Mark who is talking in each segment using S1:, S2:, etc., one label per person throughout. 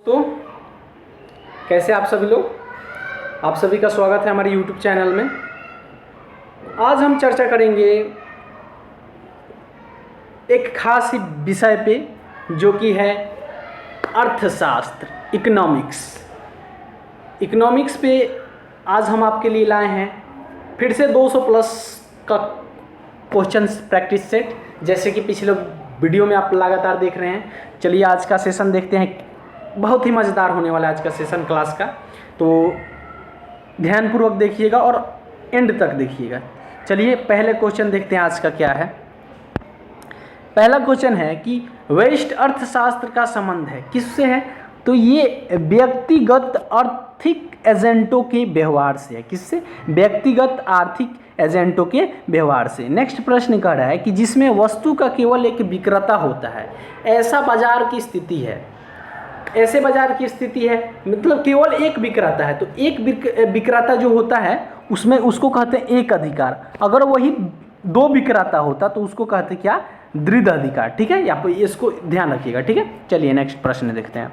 S1: तो कैसे आप सभी लोग, आप सभी का स्वागत है हमारे YouTube चैनल में। आज हम चर्चा करेंगे एक खास ही विषय पे जो कि है अर्थशास्त्र, इकोनॉमिक्स पे आज हम आपके लिए लाए हैं फिर से 200 प्लस का क्वेश्चन प्रैक्टिस सेट, जैसे कि पिछले वीडियो में आप लगातार देख रहे हैं। चलिए आज का सेशन देखते हैं, बहुत ही मज़ेदार होने वाला है आज का सेशन क्लास का, तो ध्यानपूर्वक देखिएगा और एंड तक देखिएगा। चलिए पहले क्वेश्चन देखते हैं आज का क्या है। पहला क्वेश्चन है कि व्यष्टि अर्थशास्त्र का संबंध है किससे है, तो ये व्यक्तिगत आर्थिक एजेंटों के व्यवहार से है। किससे? व्यक्तिगत आर्थिक एजेंटों के व्यवहार से। नेक्स्ट प्रश्न कह रहा है कि जिसमें वस्तु का केवल एक विक्रेता होता है, ऐसा बाजार की स्थिति है। ऐसे बाजार की स्थिति है मतलब केवल एक विक्रेता है, तो एक विक्रेता जो होता है उसमें उसको कहते हैं एक अधिकार। अगर वही दो विक्रेता होता तो उसको कहते क्या? दृढ़ अधिकार। ठीक है, या इसको ध्यान रखिएगा। ठीक है, चलिए नेक्स्ट प्रश्न देखते हैं।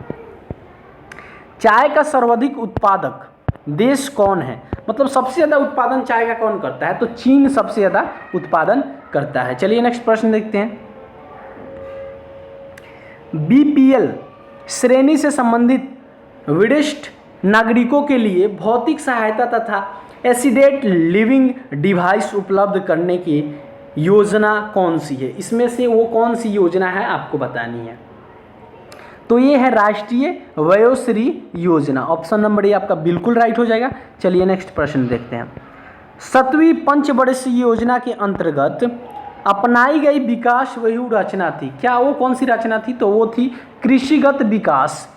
S1: चाय का सर्वाधिक उत्पादक देश कौन है? मतलब सबसे ज़्यादा उत्पादन चाय का कौन करता है, तो चीन सबसे ज़्यादा उत्पादन करता है। चलिए नेक्स्ट प्रश्न देखते हैं। बीपीएल श्रेणी से संबंधित वरिष्ठ नागरिकों के लिए भौतिक सहायता तथा एसिडेंट लिविंग डिवाइस उपलब्ध करने की योजना कौन सी है? इसमें से वो कौन सी योजना है आपको बतानी है। तो ये है राष्ट्रीय Vayoshri Yojana. Option number A आपका बिल्कुल राइट हो जाएगा। चलिए नेक्स्ट प्रश्न देखते हैं। 7वीं पंचवर्षीय योजना के अंतर्गत अपनाई गई विकास व्यूहरचना थी, क्या वो कौन सी रचना थी? तो वो थी कृषिगत विकास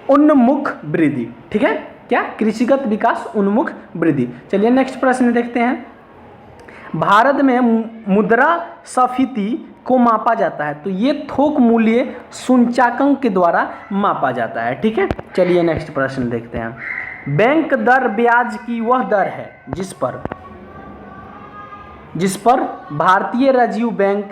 S1: उन्मुख वृद्धि। ठीक है, क्या? कृषिगत विकास उन्मुख वृद्धि। चलिए नेक्स्ट प्रश्न देखते हैं। भारत में मुद्रास्फीति को मापा जाता है, तो ये थोक मूल्य सूचकांक के द्वारा मापा जाता है। ठीक है, चलिए नेक्स्ट प्रश्न देखते हैं। बैंक दर ब्याज की वह दर है जिस पर भारतीय रिजर्व बैंक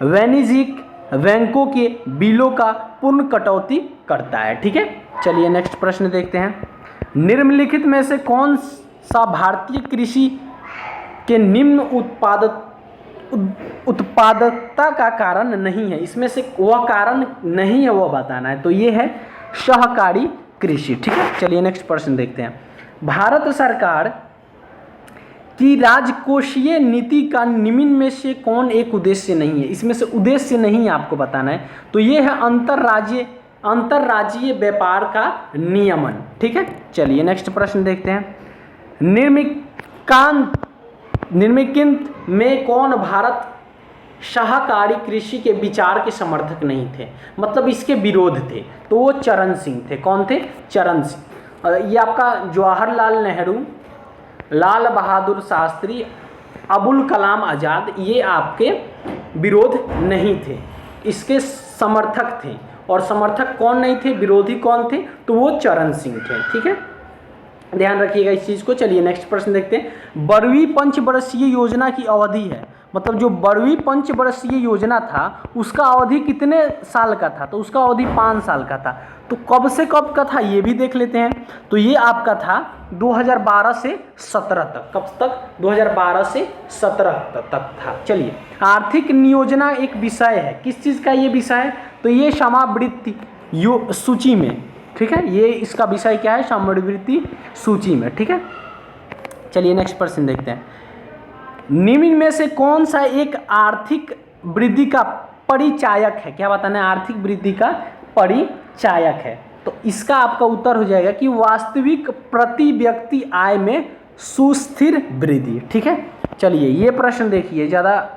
S1: वाणिज्यिक बैंकों के बिलों का पूर्ण कटौती करता है। ठीक है, चलिए नेक्स्ट प्रश्न देखते हैं। निम्नलिखित में से कौन सा भारतीय कृषि के निम्न उत्पादकता का कारण नहीं है? इसमें से वह कारण नहीं है, वह बताना है। तो ये है सहकारी कृषि। ठीक है, चलिए नेक्स्ट प्रश्न देखते हैं। भारत सरकार की राजकोषीय नीति का निम्न में से कौन एक उद्देश्य नहीं है? इसमें से उद्देश्य नहीं आपको बताना है। तो ये है अंतर्राज्यीय व्यापार का नियमन। ठीक है, चलिए नेक्स्ट प्रश्न देखते हैं। निम्नलिखित में कौन भारत सहकारी कृषि के विचार के समर्थक नहीं थे, मतलब इसके विरोध थे? तो वो चरण सिंह थे। कौन थे? चरण सिंह। ये आपका जवाहरलाल नेहरू, लाल बहादुर शास्त्री, अबुल कलाम आज़ाद, ये आपके विरोध नहीं थे, इसके समर्थक थे। और समर्थक कौन नहीं थे, विरोधी कौन थे? तो वो चरण सिंह थे। ठीक है, ध्यान रखिएगा इस चीज़ को। चलिए नेक्स्ट प्रश्न देखते हैं। 12वीं पंचवर्षीय योजना की अवधि है, मतलब जो 12वीं पंचवर्षीय योजना था उसका अवधि कितने साल का था? तो उसका अवधि 5 साल का था। तो कब से कब का था ये भी देख लेते हैं। तो ये आपका था 2012 से 17 तक। कब तक? 2012 से 17 तक था। चलिए, आर्थिक नियोजना एक विषय है, किस चीज़ का ये विषय है? तो ये समावृत्ति सूची में। ठीक है, ये इसका विषय क्या है? समावृत्ति सूची में। ठीक है, चलिए नेक्स्ट प्रश्न देखते हैं। निम्न में से कौन सा एक आर्थिक वृद्धि का परिचायक है? क्या बताना है? आर्थिक वृद्धि का परिचायक है। तो इसका आपका उत्तर हो जाएगा कि वास्तविक प्रति व्यक्ति आय में सुस्थिर वृद्धि। ठीक है, चलिए ये प्रश्न देखिए, ज़्यादा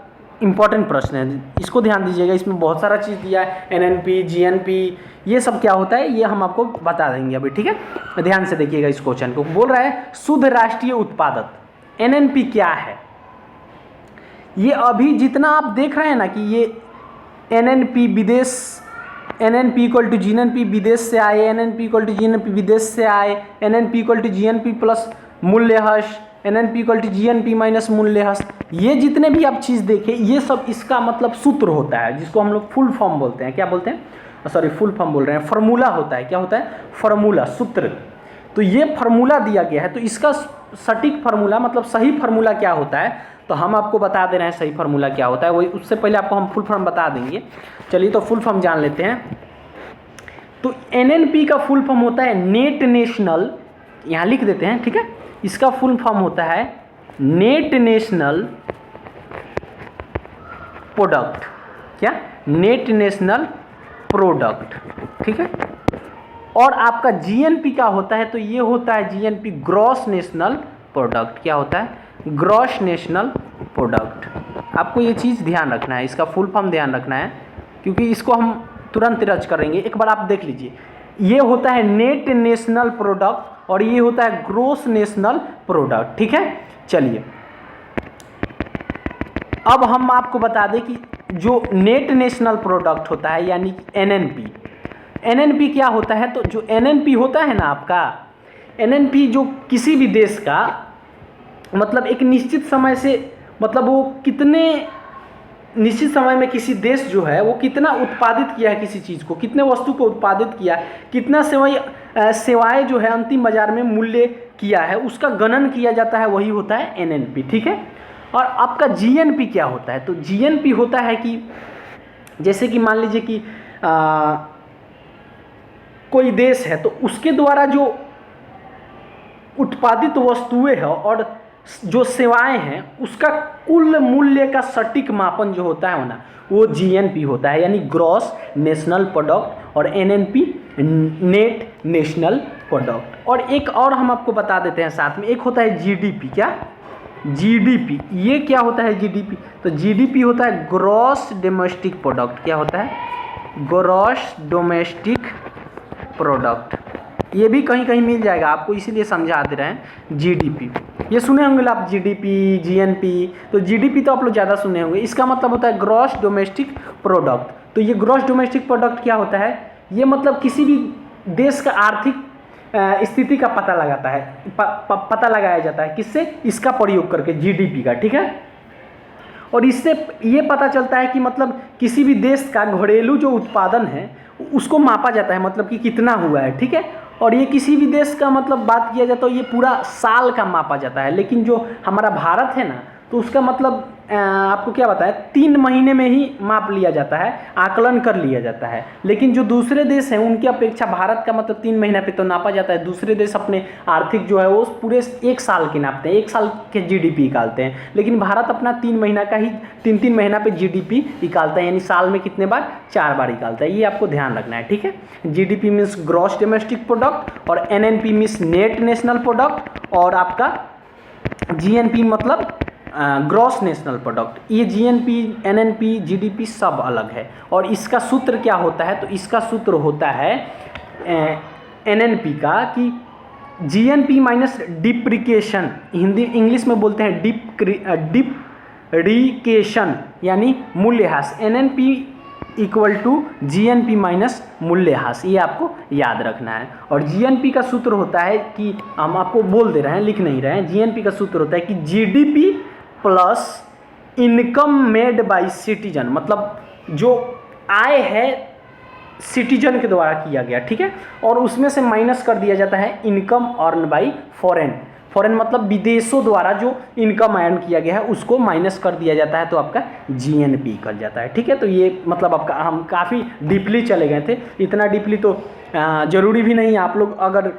S1: इंपॉर्टेंट प्रश्न है, इसको ध्यान दीजिएगा। इसमें बहुत सारा चीज़ दिया है, एनएनपी, जीएनपी, ये सब क्या होता है ये हम आपको बता देंगे अभी। ठीक है, ध्यान से देखिएगा इस क्वेश्चन को। बोल रहा है शुद्ध राष्ट्रीय उत्पादक एनएनपी क्या है? ये अभी जितना आप देख रहे हैं ना कि ये एनएनपी विदेश, एनएनपी इक्वल टू जीएनपी विदेश से आए, एनएनपी इक्वल टू जीएनपी विदेश से आए, NNP equal to GNP plus मूल्यह्रास, NNP equal to GNP minus मूल्यह्रास, ये जितने भी आप चीज़ देखें ये सब इसका मतलब सूत्र होता है, जिसको हम लोग फुल फॉर्म बोलते हैं। क्या बोलते हैं? सॉरी फुल फॉर्म बोल रहे हैं, फार्मूला होता है, क्या होता है, फार्मूला, सूत्र। तो ये फार्मूला दिया गया है, तो इसका सटीक फार्मूला मतलब सही फार्मूला क्या होता है, तो हम आपको बता दे रहे हैं सही फार्मूला क्या होता है। वही उससे पहले आपको हम फुल फॉर्म बता देंगे। चलिए तो फुल फॉर्म जान लेते हैं। तो एनएनपी का फुल फॉर्म होता है नेट नेशनल, यहाँ लिख देते हैं, ठीक है। इसका फुल फॉर्म होता है नेट नेशनल प्रोडक्ट, क्या, नेट नेशनल प्रोडक्ट, ठीक है। और आपका जीएनपी का होता है, तो ये होता है जीएनपी ग्रॉस नेशनल प्रोडक्ट, क्या होता है, ग्रॉस नेशनल प्रोडक्ट। आपको ये चीज़ ध्यान रखना है, इसका फुल फॉर्म ध्यान रखना है, क्योंकि इसको हम तुरंत रच करेंगे। एक बार आप देख लीजिए, ये होता है नेट नेशनल प्रोडक्ट और ये होता है ग्रॉस नेशनल प्रोडक्ट, ठीक है। चलिए अब हम आपको बता दें कि जो नेट नेशनल प्रोडक्ट होता है यानी एनएनपी, एनएनपी क्या होता है, तो जो एनएनपी होता है ना आपका, एनएनपी जो किसी भी देश का मतलब एक निश्चित समय से, मतलब वो कितने निश्चित समय में किसी देश जो है वो कितना उत्पादित किया है किसी चीज़ को, कितने वस्तु को उत्पादित किया है, कितना सेवाएं जो है अंतिम बाजार में मूल्य किया है, उसका गणन किया जाता है, वही होता है एनएनपी, ठीक है। और आपका जीएनपी क्या होता है, तो जीएनपी होता है कि जैसे कि मान लीजिए कि कोई देश है तो उसके द्वारा जो उत्पादित वस्तुएं हैं और जो सेवाएं हैं उसका कुल मूल्य का सटीक मापन जो होता है ना, वो जीएनपी होता है, यानी ग्रॉस नेशनल प्रोडक्ट, और एनएनपी नेट नेशनल प्रोडक्ट। और एक और हम आपको बता देते हैं साथ में, एक होता है जीडीपी, क्या, जीडीपी। ये क्या होता है जीडीपी, तो जीडीपी होता है ग्रॉस डोमेस्टिक प्रोडक्ट, क्या होता है, ग्रॉस डोमेस्टिक प्रोडक्ट। ये भी कहीं कहीं मिल जाएगा आपको, इसीलिए समझा दे रहे हैं जीडीपी। ये सुने होंगे आप जीडीपी, जीएनपी, तो जीडीपी तो आप लोग ज़्यादा सुने होंगे। इसका मतलब होता है ग्रॉस डोमेस्टिक प्रोडक्ट। तो ये ग्रॉस डोमेस्टिक प्रोडक्ट क्या होता है, ये मतलब किसी भी देश का आर्थिक स्थिति का पता लगाता है, पता लगाया जाता है, किससे, इसका प्रयोग करके, जीडीपी का, ठीक है। और इससे ये पता चलता है कि मतलब किसी भी देश का घरेलू जो उत्पादन है उसको मापा जाता है, मतलब कि कितना हुआ है, ठीक है। और ये किसी भी देश का मतलब बात किया जाए तो ये पूरा साल का मापा जाता है। लेकिन जो हमारा भारत है ना, तो उसका मतलब आपको क्या बताएं, 3 महीने में ही माप लिया जाता है, आकलन कर लिया जाता है। लेकिन जो दूसरे देश हैं उनकी अपेक्षा भारत का मतलब 3 महीने पे तो नापा जाता है। दूसरे देश अपने आर्थिक जो है वो पूरे 1 साल के नापते हैं, 1 साल के जीडीपी निकालते हैं। लेकिन भारत अपना 3 महीना का ही 3-3 महीना पे जीडीपी निकालता है, यानी साल में कितने बार, 4 बार निकालता है। ये आपको ध्यान रखना है, ठीक है। GDP means gross domestic product और NNP means net national product, और आपका जीएनपी मतलब ग्रॉस नेशनल प्रोडक्ट। ये जीएनपी, एनएनपी, जीडीपी सब अलग है। और इसका सूत्र क्या होता है, तो इसका सूत्र होता है एनएनपी का कि GNP minus depreciation, Hindi English में बोलते हैं डिप्रिकेशन यानी मूल्यह्रास। NNP equal to GNP minus मूल्यह्रास, ये आपको याद रखना है। और जीएनपी का सूत्र होता है कि हम आपको बोल दे रहे हैं, लिख नहीं रहे हैं। जीएनपी का सूत्र होता है कि GDP plus income made by citizen, मतलब जो आय है सिटीजन के द्वारा किया गया, ठीक है। और उसमें से माइनस कर दिया जाता है income earn by foreign, foreign मतलब विदेशों द्वारा जो इनकम अर्न किया गया है उसको माइनस कर दिया जाता है, तो आपका जीएनपी निकल जाता है, ठीक है। तो ये मतलब आपका, हम काफ़ी डीपली चले गए थे, इतना डीपली तो ज़रूरी भी नहीं है। आप लोग अगर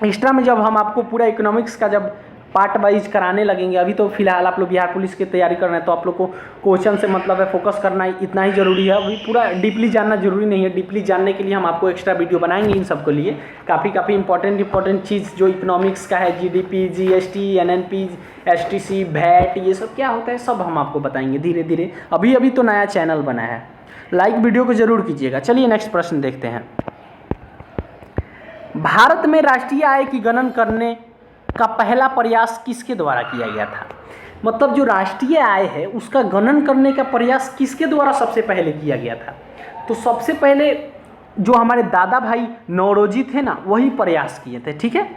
S1: एक्स्ट्रा में जब हम आपको पूरा इकोनॉमिक्स का जब पार्ट वाइज कराने लगेंगे, अभी तो फिलहाल आप लोग बिहार पुलिस की तैयारी कर रहे हैं, तो आप लोग को क्वेश्चन से मतलब है फोकस करना इतना ही ज़रूरी है। अभी पूरा डीपली जानना जरूरी नहीं है। डीपली जानने के लिए हम आपको एक्स्ट्रा वीडियो बनाएंगे इन सब के लिए, काफ़ी इंपॉर्टेंट चीज़ जो इकोनॉमिक्स का है, GDP, GST, NNP, STC, VAT, ये सब क्या होता है सब हम आपको बताएंगे धीरे धीरे। अभी तो नया चैनल बना है, लाइक वीडियो को ज़रूर कीजिएगा। चलिए नेक्स्ट प्रश्न देखते हैं। भारत में राष्ट्रीय आय की गणना करने का पहला प्रयास किसके द्वारा किया गया था, मतलब जो राष्ट्रीय आय है उसका गणन करने का प्रयास किसके द्वारा सबसे पहले किया गया था, तो सबसे पहले जो हमारे दादा भाई नौरोजी थे ना, वही प्रयास किए थे, ठीक है।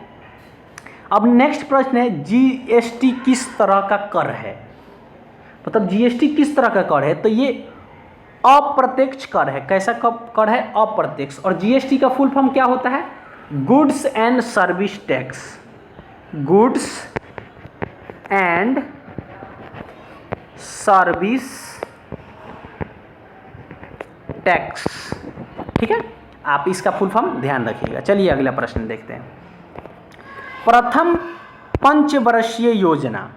S1: अब नेक्स्ट प्रश्न है, जीएसटी किस तरह का कर है, मतलब जीएसटी किस तरह का कर है, तो ये अप्रत्यक्ष कर है। कैसा कर है? अप्रत्यक्ष। और जीएसटी का फुल फॉर्म क्या होता है? Goods and service tax. Goods and service tax. ठीक है, आप इसका फुल फॉर्म ध्यान रखिएगा। चलिए अगला प्रश्न देखते हैं। प्रथम पंचवर्षीय योजना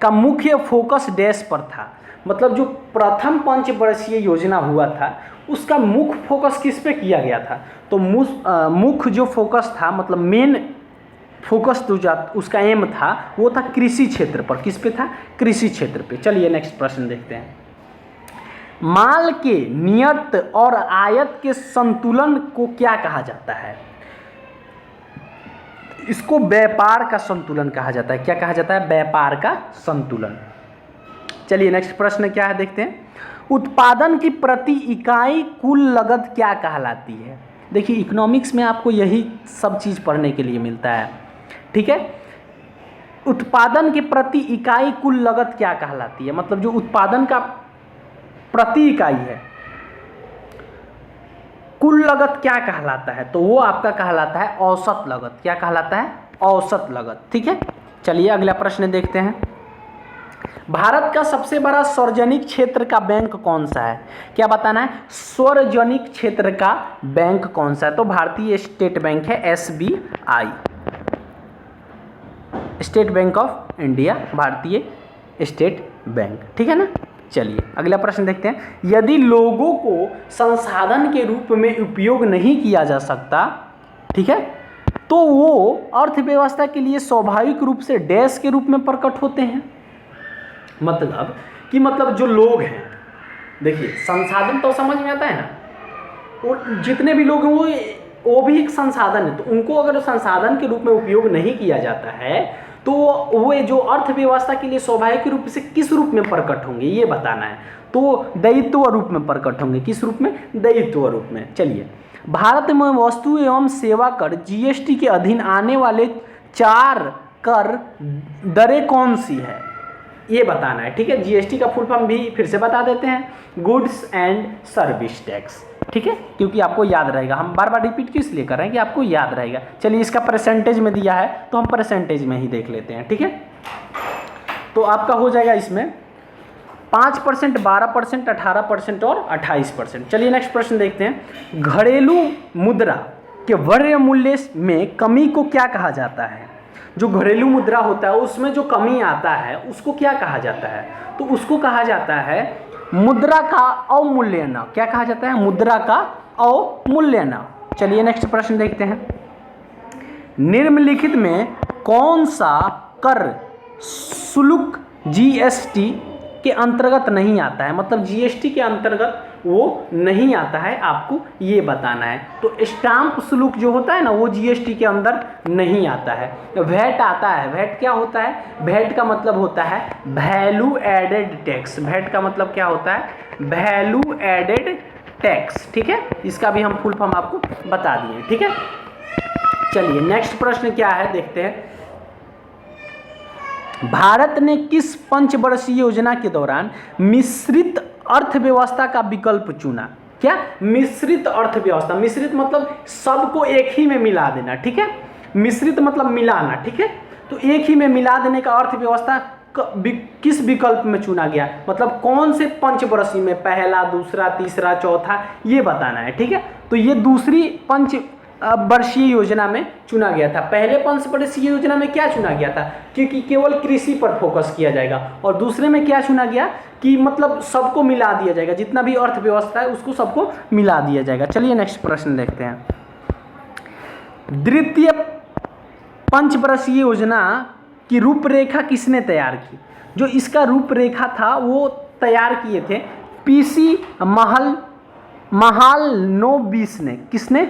S1: का मुख्य फोकस डैश पर था। मतलब जो प्रथम पंचवर्षीय योजना हुआ था उसका मुख्य फोकस किस पे किया गया था? तो मुख्य जो फोकस था, मतलब मेन फोकस जो उसका एम था वो था कृषि क्षेत्र पर। किस पे था? कृषि क्षेत्र पे। चलिए नेक्स्ट प्रश्न देखते हैं। माल के नियत और आयत के संतुलन को क्या कहा जाता है? इसको व्यापार का संतुलन कहा जाता है। क्या कहा जाता है? व्यापार का संतुलन। चलिए नेक्स्ट प्रश्न क्या है देखते हैं। उत्पादन की प्रति इकाई कुल लागत क्या कहलाती है? देखिए इकोनॉमिक्स में आपको यही सब चीज़ पढ़ने के लिए मिलता है। ठीक है, उत्पादन की प्रति इकाई कुल लागत क्या कहलाती है? मतलब जो उत्पादन का प्रति इकाई है कुल लागत क्या कहलाता है? तो वो आपका कहलाता है औसत लागत। क्या कहलाता है? औसत लागत। ठीक है, चलिए अगला प्रश्न देखते हैं। भारत का सबसे बड़ा सार्वजनिक क्षेत्र का बैंक कौन सा है? क्या बताना है? सार्वजनिक क्षेत्र का बैंक कौन सा है? तो भारतीय स्टेट बैंक है, SBI, state bank of India, भारतीय स्टेट बैंक। ठीक है ना। चलिए अगला प्रश्न देखते हैं। यदि लोगों को संसाधन के रूप में उपयोग नहीं किया जा सकता, ठीक है, तो वो अर्थव्यवस्था के लिए स्वाभाविक रूप से डैश के रूप में प्रकट होते हैं। मतलब कि जो लोग हैं, देखिए संसाधन तो समझ में आता है ना, और जितने भी लोग हैं वो भी एक संसाधन है। तो उनको अगर संसाधन के रूप में उपयोग नहीं किया जाता है तो वो जो अर्थव्यवस्था के लिए स्वाभाविक रूप से किस रूप में प्रकट होंगे ये बताना है। तो दायित्व रूप में प्रकट होंगे। किस रूप में? दायित्व रूप में। चलिए, भारत में वस्तु एवं सेवा कर जीएसटी के अधीन आने वाले 4 कर दरें कौन सी है ये बताना है। ठीक है, जीएसटी का फुल फॉर्म भी फिर से बता देते हैं, गुड्स एंड सर्विस टैक्स। ठीक है, क्योंकि आपको याद रहेगा। हम बार बार रिपीट क्यों इसलिए कर रहे हैं कि आपको याद रहेगा। चलिए इसका परसेंटेज में दिया है तो हम परसेंटेज में ही देख लेते हैं। ठीक है, तो आपका हो जाएगा इसमें 5%, 12%, 18% और 28%। चलिए नेक्स्ट प्रश्न देखते हैं। घरेलू मुद्रा के बढ़े मूल्य में कमी को क्या कहा जाता है? जो घरेलू मुद्रा होता है उसमें जो कमी आता है उसको क्या कहा जाता है? तो उसको कहा जाता है मुद्रा का अवमूल्यन। क्या कहा जाता है? मुद्रा का अवमूल्यन। चलिए नेक्स्ट प्रश्न देखते हैं। निम्नलिखित में कौन सा कर शुल्क जीएसटी के अंतर्गत नहीं आता है? मतलब जीएसटी के अंतर्गत वो नहीं आता है, आपको ये बताना है। तो स्टाम्प शुल्क जो होता है ना वो जीएसटी के अंदर नहीं आता है। वैट आता है। वैट क्या होता है? वैट का मतलब होता है वैल्यू एडेड टैक्स। वैट का मतलब क्या होता है? Value added tax. ठीक है, इसका भी हम फुल फॉर्म आपको बता दिए। ठीक है, चलिए नेक्स्ट प्रश्न क्या है देखते हैं। भारत ने किस पंचवर्षीय योजना के दौरान मिश्रित अर्थव्यवस्था का विकल्प चुना? क्या? मिश्रित अर्थव्यवस्था। मिश्रित मतलब सबको एक ही में मिला देना। ठीक है, मिश्रित मतलब मिलाना। ठीक है, तो एक ही में मिला देने का अर्थव्यवस्था किस विकल्प में चुना गया? मतलब कौन से पंचवर्षीय में, पहला, दूसरा, तीसरा, चौथा, ये बताना है। ठीक है, तो ये दूसरी पंचवर्षीय योजना में चुना गया था। पहले पंचवर्षीय योजना में क्या चुना गया था? क्योंकि केवल कृषि पर फोकस किया जाएगा। और दूसरे में क्या चुना गया कि मतलब सबको मिला दिया जाएगा, जितना भी अर्थव्यवस्था है उसको सबको मिला दिया जाएगा। चलिए नेक्स्ट प्रश्न देखते हैं। द्वितीय पंचवर्षीय योजना की रूपरेखा किसने तैयार की? जो इसका रूपरेखा था वो तैयार किए थे पीसी महालनोबिस ने। किसने?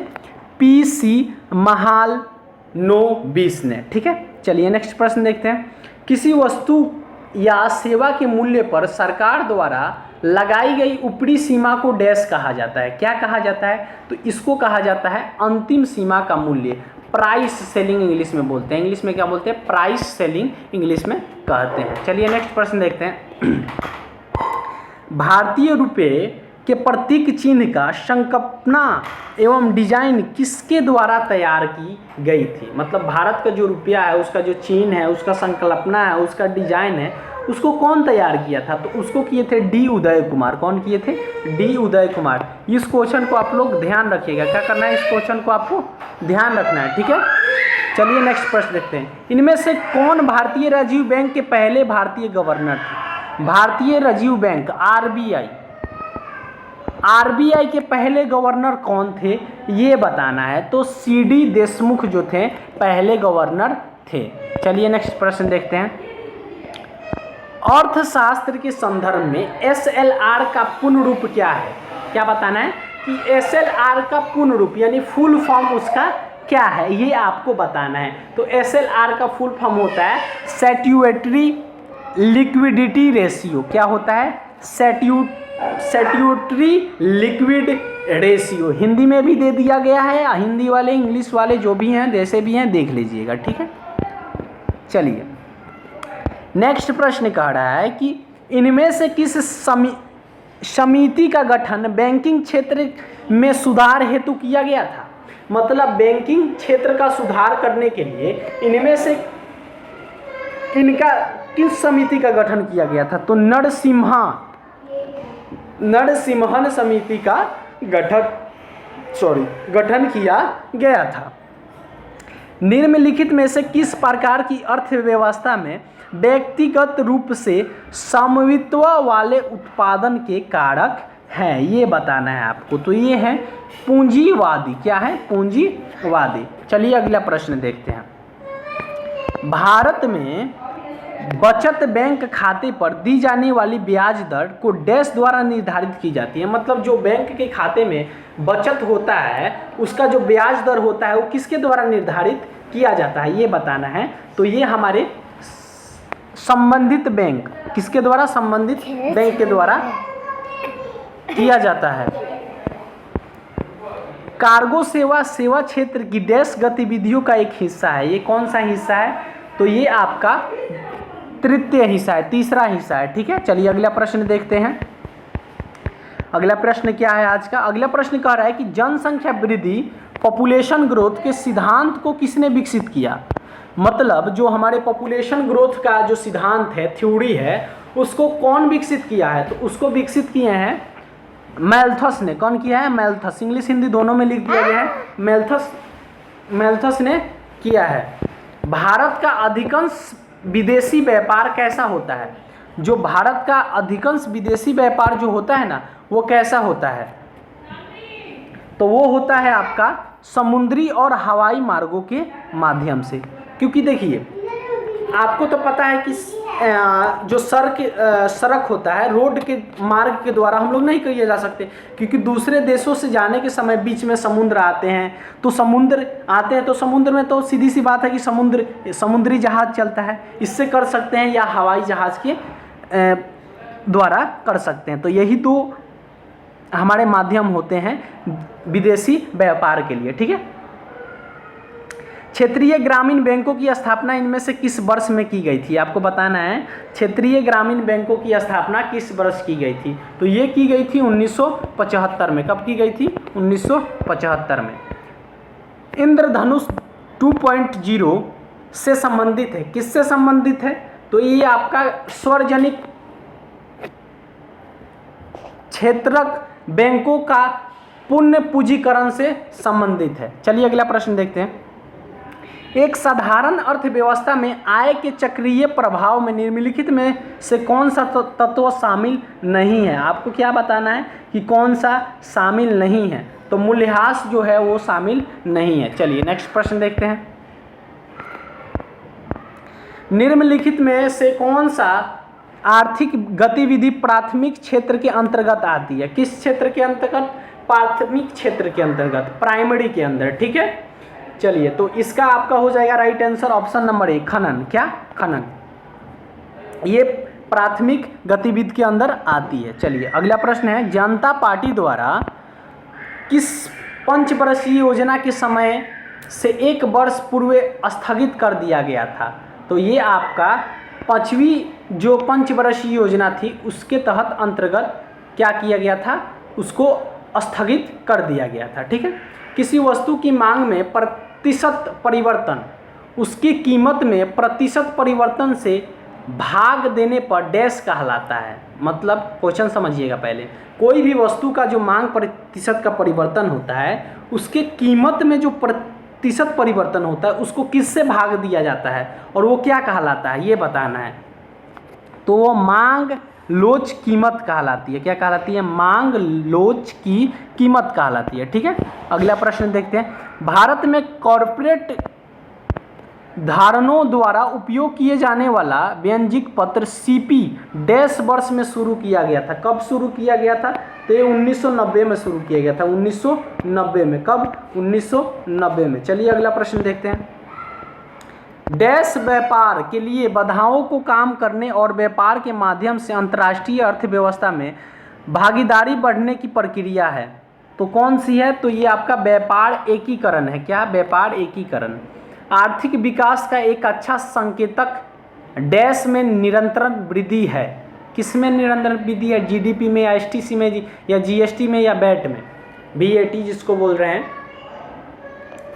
S1: पीसी महालनोबिस ने। ठीक है, चलिए नेक्स्ट प्रश्न देखते हैं। किसी वस्तु या सेवा के मूल्य पर सरकार द्वारा लगाई गई ऊपरी सीमा को डैश कहा जाता है? क्या कहा जाता है? तो इसको कहा जाता है अंतिम सीमा का मूल्य। प्राइस सेलिंग इंग्लिश में बोलते हैं। इंग्लिश में क्या बोलते हैं? प्राइस सेलिंग इंग्लिश में कहते हैं। चलिए नेक्स्ट प्रश्न देखते हैं। भारतीय रुपये के प्रतीक चिन्ह का संकल्पना एवं डिजाइन किसके द्वारा तैयार की गई थी? मतलब भारत का जो रुपया है, उसका जो चिन्ह है, उसका संकल्पना है, उसका डिजाइन है, उसको कौन तैयार किया था? तो उसको किए थे डी उदय कुमार। कौन किए थे? डी उदय कुमार। इस क्वेश्चन को आप लोग ध्यान रखिएगा। क्या करना है? इस क्वेश्चन को आपको ध्यान रखना है, ठीक है। चलिए नेक्स्ट प्रश्न देखते हैं। इनमें से कौन भारतीय रिजर्व बैंक के पहले भारतीय गवर्नर थे? भारतीय रिजर्व बैंक आरबीआई के पहले गवर्नर कौन थे, ये बताना है। तो सीडी देशमुख जो थे पहले गवर्नर थे। चलिए नेक्स्ट प्रश्न देखते हैं। अर्थशास्त्र के संदर्भ में एसएलआर का पूर्ण रूप क्या है? क्या बताना है कि एसएलआर का पूर्ण रूप यानी फुल फॉर्म उसका क्या है, ये आपको बताना है। तो एसएलआर का फुल फॉर्म होता है स्टैट्यूटरी लिक्विडिटी रेशियो। क्या होता है? Statutory liquid ratio. हिंदी में भी दे दिया गया है, हिंदी वाले इंग्लिश वाले जो भी हैं जैसे भी हैं देख लीजिएगा, ठीक है। चलिए नेक्स्ट प्रश्न कह रहा है कि इनमें से किस समिति का गठन बैंकिंग क्षेत्र में सुधार हेतु किया गया था? मतलब बैंकिंग क्षेत्र का सुधार करने के लिए इनमें से इनका किस समिति का गठन किया गया था? तो नरसिम्हन समिति का गठन किया गया था। निम्नलिखित में से किस प्रकार की अर्थव्यवस्था में व्यक्तिगत रूप से स्वामित्व वाले उत्पादन के कारक हैं, ये बताना है आपको। तो ये है पूंजीवादी। क्या है? पूंजीवादी। चलिए अगला प्रश्न देखते हैं। भारत में बचत बैंक खाते पर दी जाने वाली ब्याज दर को डैश द्वारा निर्धारित की जाती है। मतलब जो बैंक के खाते में बचत होता है उसका जो ब्याज दर होता है वो किसके द्वारा निर्धारित किया जाता है, ये बताना है। तो ये हमारे संबंधित बैंक, किसके द्वारा? संबंधित बैंक के द्वारा किया जाता है। कार्गो सेवा क्षेत्र की डैश गतिविधियों का एक हिस्सा है। ये कौन सा हिस्सा है? तो ये आपका तृतीय हिस्सा है, तीसरा हिस्सा है, ठीक है। चलिए अगला प्रश्न देखते हैं। अगला प्रश्न क्या है आज का? अगला प्रश्न कह रहा है कि जनसंख्या वृद्धि पॉपुलेशन ग्रोथ के सिद्धांत को किसने विकसित किया? मतलब जो हमारे पॉपुलेशन ग्रोथ का जो सिद्धांत है, थ्योरी है, उसको कौन विकसित किया है? तो उसको विकसित किए हैं मैल्थस ने। कौन किया है? मैल्थस। इंग्लिश हिंदी दोनों में लिख दिया गया है। मैल्थस ने किया है। भारत का अधिकांश विदेशी व्यापार कैसा होता है? जो भारत का अधिकांश विदेशी व्यापार जो होता है ना, वो कैसा होता है? तो वो होता है आपका समुद्री और हवाई मार्गों के माध्यम से। क्योंकि देखिए आपको तो पता है कि जो सड़क होता है, रोड के मार्ग के द्वारा हम लोग नहीं किए जा सकते, क्योंकि दूसरे देशों से जाने के समय बीच में समुद्र आते हैं। तो समुद्र में तो सीधी सी बात है कि समुद्री जहाज चलता है, इससे कर सकते हैं, या हवाई जहाज के द्वारा कर सकते हैं। तो यही तो हमारे माध्यम होते हैं विदेशी व्यापार के लिए, ठीक है। क्षेत्रीय ग्रामीण बैंकों की स्थापना इनमें से किस वर्ष में की गई थी? आपको बताना है क्षेत्रीय ग्रामीण बैंकों की स्थापना किस वर्ष की गई थी। तो ये की गई थी 1975 में। कब की गई थी? 1975 में। इंद्रधनुष 2.0 से संबंधित है। किससे संबंधित है? तो ये आपका सार्वजनिक क्षेत्रक बैंकों का पुनः पूंजीकरण से संबंधित है। चलिए अगला प्रश्न देखते हैं। एक साधारण अर्थव्यवस्था में आय के चक्रीय प्रभाव में निम्नलिखित में से कौन सा तत्व शामिल नहीं है? आपको क्या बताना है कि कौन सा शामिल नहीं है? तो मूल्यह्रास जो है वो शामिल नहीं है। चलिए नेक्स्ट प्रश्न देखते हैं। निम्नलिखित में से कौन सा आर्थिक गतिविधि प्राथमिक क्षेत्र के अंतर्गत आती है? किस क्षेत्र के अंतर्गत? प्राथमिक क्षेत्र के अंतर्गत, प्राइमरी के अंदर, ठीक है। चलिए तो इसका आपका हो जाएगा राइट आंसर ऑप्शन नंबर 1, खनन। क्या? खनन। ये प्राथमिक गतिविधि के अंदर आती है। चलिए अगला प्रश्न है, जनता पार्टी द्वारा किस पंचवर्षीय योजना के समय से 1 वर्ष पूर्व स्थगित कर दिया गया था? तो ये आपका 5वीं जो पंचवर्षीय योजना थी उसके तहत अंतर्गत क्या किया गया था? उसको स्थगित कर दिया गया था। ठीक है, किसी वस्तु की मांग में प्रतिशत परिवर्तन उसकी कीमत में प्रतिशत परिवर्तन से भाग देने पर डैश कहलाता है। मतलब क्वेश्चन समझिएगा पहले, कोई भी वस्तु का जो मांग प्रतिशत का परिवर्तन होता है उसके कीमत में जो प्रतिशत परिवर्तन होता है उसको किससे भाग दिया जाता है और वो क्या कहलाता है ये बताना है। तो वो मांग लोच कीमत कहलाती है। क्या कहलाती है? मांग लोच की कीमत कहलाती है। ठीक है, अगला प्रश्न देखते हैं। भारत में कॉरपोरेट धारणों द्वारा उपयोग किए जाने वाला व्यंजक पत्र सीपी डैश वर्ष में शुरू किया गया था। कब शुरू किया गया था? तो ये 1990 में शुरू किया गया था। 1990 में। कब? 1990 में। चलिए अगला प्रश्न देखते हैं। डैश व्यापार के लिए बाधाओं को काम करने और व्यापार के माध्यम से अंतर्राष्ट्रीय अर्थव्यवस्था में भागीदारी बढ़ने की प्रक्रिया है। तो कौन सी है? तो ये आपका व्यापार एकीकरण है। क्या? व्यापार एकीकरण। आर्थिक विकास का एक अच्छा संकेतक डैश में निरंतर वृद्धि है। किस में निरंतर वृद्धि है? जीडीपी में या एसटीसी में या जीएसटी में या वैट में, वीएटी जिसको बोल रहे हैं।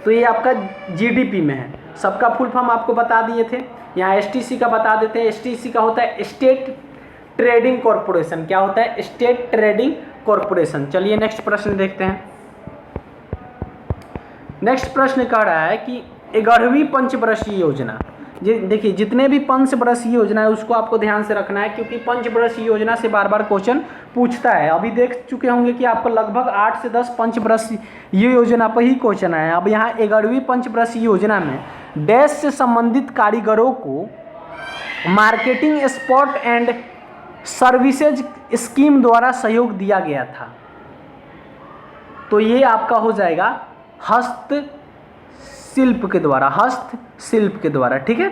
S1: तो ये आपका जीडीपी में है। सबका फुल फॉर्म आपको बता दिए थे। यहाँ एसटीसी का बता देते हैं। एसटीसी का होता है स्टेट ट्रेडिंग कॉरपोरेशन। क्या होता है? State trading corporation. चलिए नेक्स्ट प्रश्न देखते हैं। नेक्स्ट प्रश्न कह रहा है कि 11वीं पंचवर्षीय योजना। देखिए जितने भी पंचवर्षीय योजना है उसको आपको ध्यान से रखना है, क्योंकि पंचवर्षीय योजना से बार बार क्वेश्चन पूछता है। अभी देख चुके होंगे कि आपको लगभग 8 से 10 पंचवर्षीय योजना पर ही क्वेश्चन आए। अब यहाँ 11वीं पंचवर्षीय योजना में डैश से संबंधित कारीगरों को marketing support and services scheme द्वारा सहयोग दिया गया था। तो ये आपका हो जाएगा हस्तशिल्प के द्वारा। हस्तशिल्प के द्वारा। ठीक है,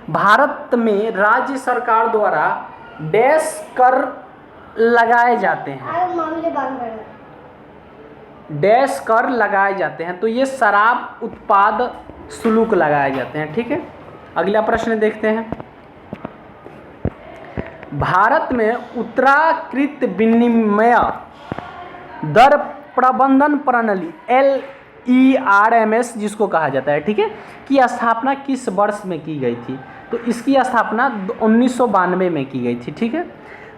S1: भारत में राज्य सरकार द्वारा डैश कर लगाए जाते हैं। डैश कर लगाए जाते हैं। तो ये शराब उत्पाद शुल्क लगाए जाते हैं। ठीक है, अगला प्रश्न देखते हैं। भारत में उतराकृत विनिमय दर प्रबंधन प्रणाली LERMS जिसको कहा जाता है, ठीक है, की स्थापना किस वर्ष में की गई थी? तो इसकी स्थापना 1992 में की गई थी। ठीक है,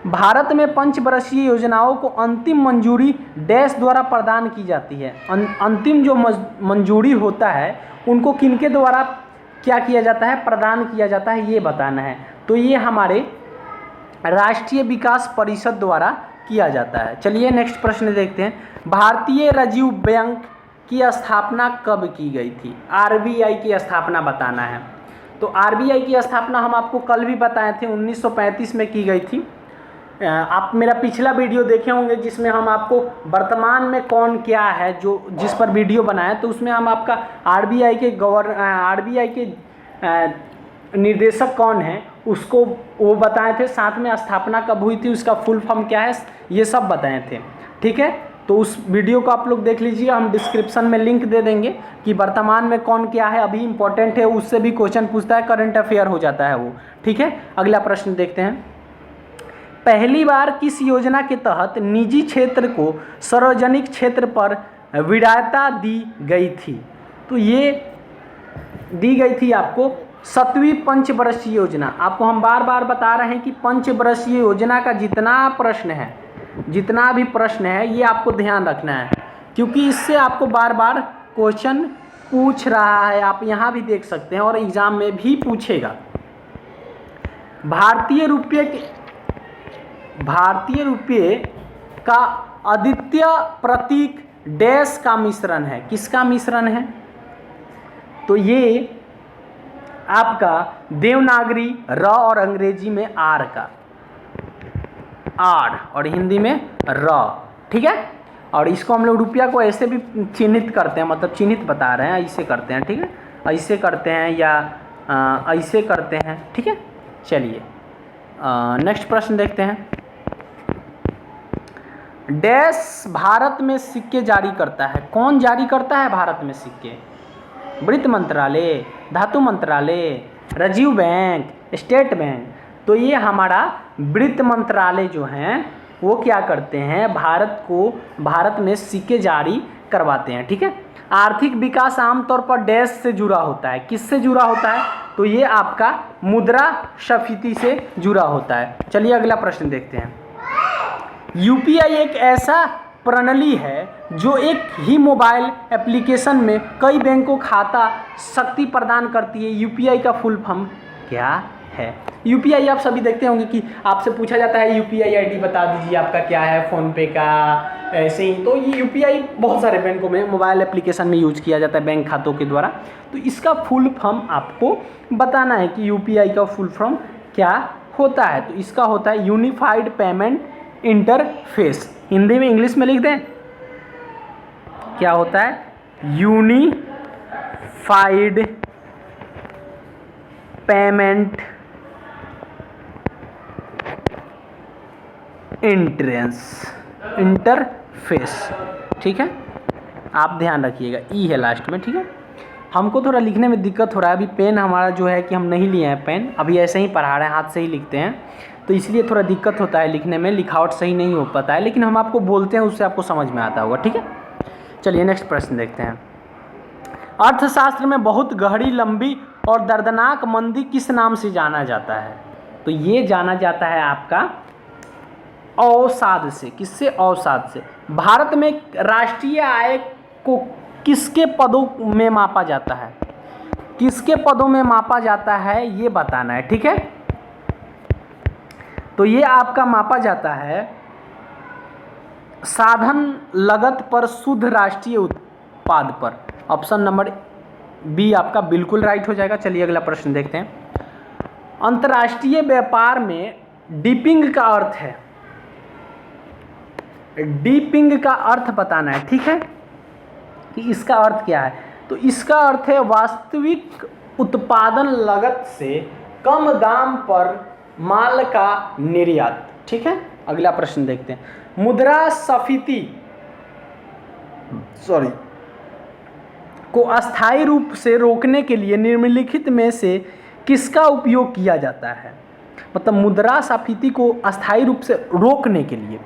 S1: भारत में पंचवर्षीय योजनाओं को अंतिम मंजूरी डैश द्वारा प्रदान की जाती है। अंतिम जो मंजूरी होता है उनको किनके द्वारा क्या किया जाता है? प्रदान किया जाता है, ये बताना है। तो ये हमारे राष्ट्रीय विकास परिषद द्वारा किया जाता है। चलिए नेक्स्ट प्रश्न देखते हैं। भारतीय रिजर्व बैंक की स्थापना कब की गई थी? RBI की स्थापना बताना है। तो RBI की स्थापना हम आपको कल भी बताए थे, 1935 में की गई थी। आप मेरा पिछला वीडियो देखे होंगे जिसमें हम आपको वर्तमान में कौन क्या है जिस पर वीडियो बनाए, तो उसमें हम आपका RBI के निर्देशक कौन है उसको वो बताए थे। साथ में स्थापना कब हुई थी, उसका फुल फॉर्म क्या है, ये सब बताए थे। ठीक है, तो उस वीडियो को आप लोग देख लीजिए। हम डिस्क्रिप्शन में लिंक दे देंगे कि वर्तमान में कौन क्या है, अभी इंपॉर्टेंट है, उससे भी क्वेश्चन पूछता है, करंट अफेयर हो जाता है वो। ठीक है, अगला प्रश्न देखते हैं। पहली बार किस योजना के तहत निजी क्षेत्र को सार्वजनिक क्षेत्र पर विधायता दी गई थी? तो ये दी गई थी आपको 7वीं पंचवर्षीय योजना। आपको हम बार बार बता रहे हैं कि पंचवर्षीय योजना का जितना भी प्रश्न है ये आपको ध्यान रखना है, क्योंकि इससे आपको बार बार क्वेश्चन पूछ रहा है। आप यहाँ भी देख सकते हैं और एग्जाम में भी पूछेगा। भारतीय रुपये का अद्वितीय प्रतीक डैश का मिश्रण है। किसका मिश्रण है? तो ये आपका देवनागरी र और अंग्रेजी में आर का, आर और हिंदी में र। ठीक है, और इसको हम लोग रुपया को ऐसे भी चिन्हित करते हैं, मतलब चिन्हित बता रहे हैं, ऐसे करते हैं। ठीक है, ऐसे करते हैं या ऐसे करते हैं। ठीक है, चलिए नेक्स्ट प्रश्न देखते हैं। डैश भारत में सिक्के जारी करता है। कौन जारी करता है भारत में सिक्के? वित्त मंत्रालय, धातु मंत्रालय, रिजर्व बैंक, स्टेट बैंक। तो ये हमारा वित्त मंत्रालय जो है वो क्या करते हैं, भारत में सिक्के जारी करवाते हैं। ठीक है। आर्थिक विकास आमतौर पर डैश से जुड़ा होता है, किससे जुड़ा होता है, तो ये आपका मुद्रास्फीति से जुड़ा होता है। चलिए अगला प्रश्न देखते हैं। यूपीआई एक ऐसा प्रणाली है जो एक ही मोबाइल एप्लीकेशन में कई बैंकों खाता शक्ति प्रदान करती है। यूपीआई का फुल फॉर्म क्या है? यूपीआई आप सभी देखते होंगे कि आपसे पूछा जाता है यूपीआई आईडी बता दीजिए आपका क्या है, फ़ोनपे का, ऐसे ही। तो ये यूपीआई बहुत सारे बैंकों में मोबाइल एप्लीकेशन में यूज किया जाता है बैंक खातों के द्वारा। तो इसका फुल फॉर्म आपको बताना है कि यूपीआई का फुल फॉर्म क्या होता है। तो इसका होता है यूनिफाइड पेमेंट इंटरफेस। हिंदी में इंग्लिश में लिख दें, क्या होता है? Unified payment interface. ठीक है, आप ध्यान रखिएगा, ई है लास्ट में। ठीक है, हमको थोड़ा लिखने में दिक्कत हो रहा है। अभी पेन हमारा जो है कि हम नहीं लिए हैं पेन, अभी ऐसे ही पढ़ा रहे हैं, हाथ से ही लिखते हैं, तो इसलिए थोड़ा दिक्कत होता है लिखने में, लिखावट सही नहीं हो पाता है, लेकिन हम आपको बोलते हैं उससे आपको समझ में आता होगा। ठीक है, चलिए नेक्स्ट प्रश्न देखते हैं। अर्थशास्त्र में बहुत गहरी, लंबी और दर्दनाक मंदी किस नाम से जाना जाता है? तो ये जाना जाता है आपका अवसाद से। किससे? अवसाद से। भारत में राष्ट्रीय आय को किसके पदों में मापा जाता है? किसके पदों में मापा जाता है ये बताना है। ठीक है, तो ये आपका मापा जाता है साधन लागत पर शुद्ध राष्ट्रीय उत्पाद पर। ऑप्शन नंबर बी आपका बिल्कुल राइट हो जाएगा। चलिए अगला प्रश्न देखते हैं। अंतर्राष्ट्रीय व्यापार में डीपिंग का अर्थ है, डीपिंग का अर्थ बताना है। ठीक है, कि इसका अर्थ क्या है? तो इसका अर्थ है वास्तविक उत्पादन लागत से कम दाम पर माल का निर्यात। ठीक है, अगला प्रश्न देखते हैं। मुद्रास्फीति को अस्थायी रूप से रोकने के लिए निम्नलिखित में से किसका उपयोग किया जाता है? मतलब मुद्रास्फीति को अस्थायी रूप से रोकने के लिए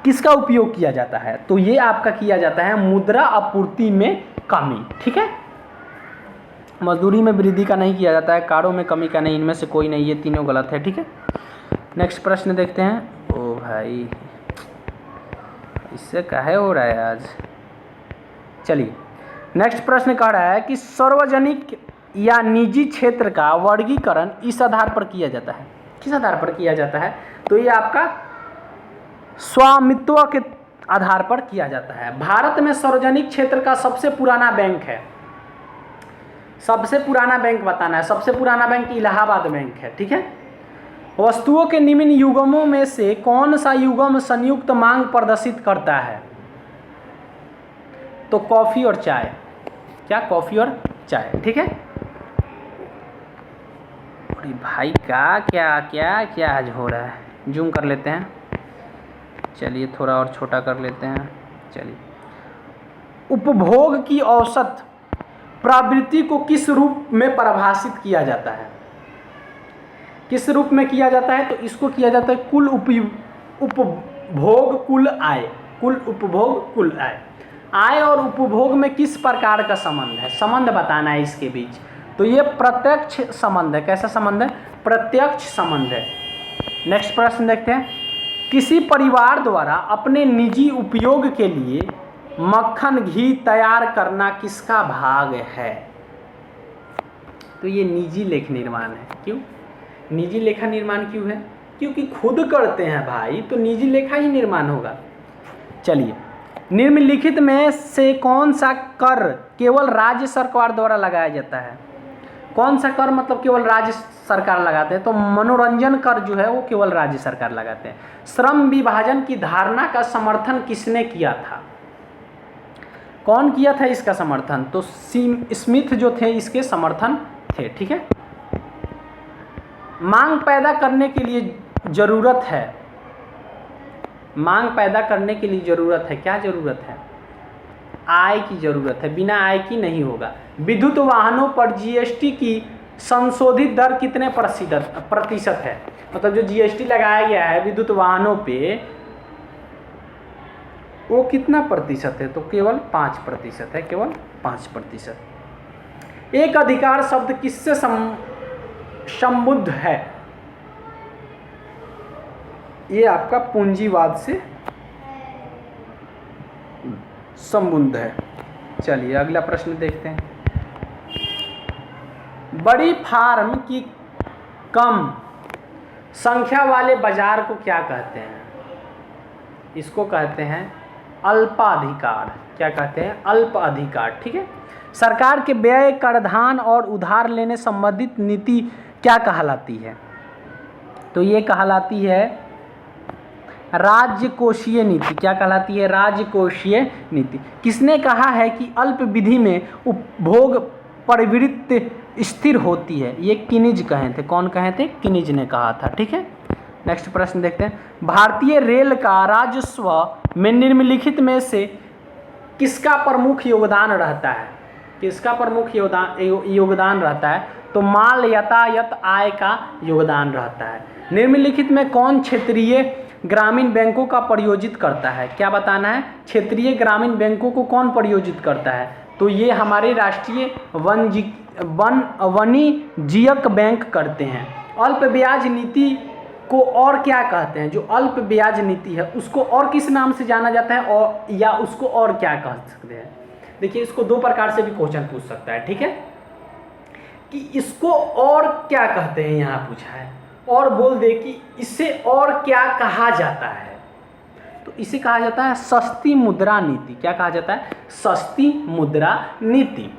S1: किसका उपयोग किया जाता है? तो ये आपका किया जाता है मुद्रा आपूर्ति में कमी। ठीक है, मजदूरी में वृद्धि का नहीं किया जाता है, कारों में कमी का नहीं, इनमें से कोई नहीं, ये तीनों गलत है। ठीक है, नेक्स्ट प्रश्न देखते हैं। ओ भाई, इससे काहे हो रहा है आज? चलिए नेक्स्ट प्रश्न कह रहा है कि सार्वजनिक या निजी क्षेत्र का वर्गीकरण इस आधार पर किया जाता है। किस आधार पर किया जाता है? तो ये आपका स्वामित्व के आधार पर किया जाता है। भारत में सार्वजनिक क्षेत्र का सबसे पुराना बैंक है, सबसे पुराना बैंक बताना है। सबसे पुराना बैंक इलाहाबाद बैंक है। ठीक है, वस्तुओं के निम्न युग्मों में से कौन सा युग्म संयुक्त मांग प्रदर्शित करता है? तो कॉफी और चाय। क्या? कॉफी और चाय। ठीक है, अरे भाई का क्या क्या क्या आज हो रहा है? जूम कर लेते हैं, चलिए थोड़ा और छोटा कर लेते हैं। चलिए, उपभोग की औसत प्रवृत्ति को किस रूप में परिभाषित किया जाता है? किस रूप में किया जाता है? तो इसको किया जाता है कुल उपभोग कुल आय। कुल उपभोग कुल आय। आय और उपभोग में किस प्रकार का संबंध है? संबंध बताना है इसके बीच। तो ये प्रत्यक्ष संबंध है। कैसा संबंध है? प्रत्यक्ष संबंध है। नेक्स्ट प्रश्न देखते हैं। किसी परिवार द्वारा अपने निजी उपयोग के लिए मक्खन घी तैयार करना किसका भाग है? तो ये निजी लेखा निर्माण है। क्यों निजी लेखा निर्माण क्यों है? क्योंकि खुद करते हैं भाई, तो निजी लेखा ही निर्माण होगा। चलिए, निम्नलिखित में से कौन सा कर केवल राज्य सरकार द्वारा लगाया जाता है? कौन सा कर मतलब केवल राज्य सरकार लगाते हैं? तो मनोरंजन कर जो है वो केवल राज्य सरकार लगाते हैं। श्रम विभाजन की धारणा का समर्थन किसने किया था? कौन किया था इसका समर्थन? तो स्मिथ जो थे इसके समर्थन थे। ठीक है, मांग पैदा करने के लिए जरूरत है, मांग पैदा करने के लिए जरूरत है, क्या जरूरत है? आय की जरूरत है, बिना आय की नहीं होगा। विद्युत वाहनों पर जीएसटी की संशोधित दर कितने प्रतिशत है? मतलब जो जीएसटी लगाया गया है विद्युत वाहनों पे, वो कितना प्रतिशत है? तो केवल 5% है, केवल 5%। एक अधिकार शब्द किससे संबद्ध है? ये आपका पूंजीवाद से संबद्ध है। चलिए अगला प्रश्न देखते हैं। बड़ी फार्म की कम संख्या वाले बाजार को क्या कहते हैं? इसको कहते हैं अल्पाधिकार। क्या कहते हैं? अल्प अधिकार। ठीक है। सरकार के व्यय, कराधान और उधार लेने संबंधित नीति क्या कहलाती है? तो ये कहलाती है राजकोषीय नीति। क्या कहलाती है? राजकोषीय नीति। किसने कहा है कि अल्प विधि में उपभोग प्रवृत्ति स्थिर होती है? ये किनिज कहे थे। कौन कहे थे? किनिज ने कहा था। ठीक है। नेक्स्ट प्रश्न देखते हैं। भारतीय रेल का राजस्व में निम्नलिखित में से किसका प्रमुख योगदान रहता है? किसका प्रमुख योगदान रहता है? तो माल यातायात आय का योगदान रहता है। निम्नलिखित में कौन क्षेत्रीय ग्रामीण बैंकों का प्रयोजित करता है? क्या बताना है? क्षेत्रीय ग्रामीण बैंकों को कौन प्रयोजित करता है? तो ये हमारे राष्ट्रीय वाणिज्यिक बैंक करते हैं। अल्प ब्याज नीति को और क्या कहते हैं? जो अल्प ब्याज नीति है उसको और किस नाम से जाना जाता है, और या उसको और क्या कह सकते हैं? देखिए इसको दो प्रकार से भी क्वेश्चन पूछ सकता है। ठीक है, कि इसको और क्या कहते हैं, यहाँ पूछा है, और बोल दे कि इसे और क्या कहा जाता है। तो इसे कहा जाता है सस्ती मुद्रा नीति। क्या कहा जाता है? सस्ती मुद्रा नीति।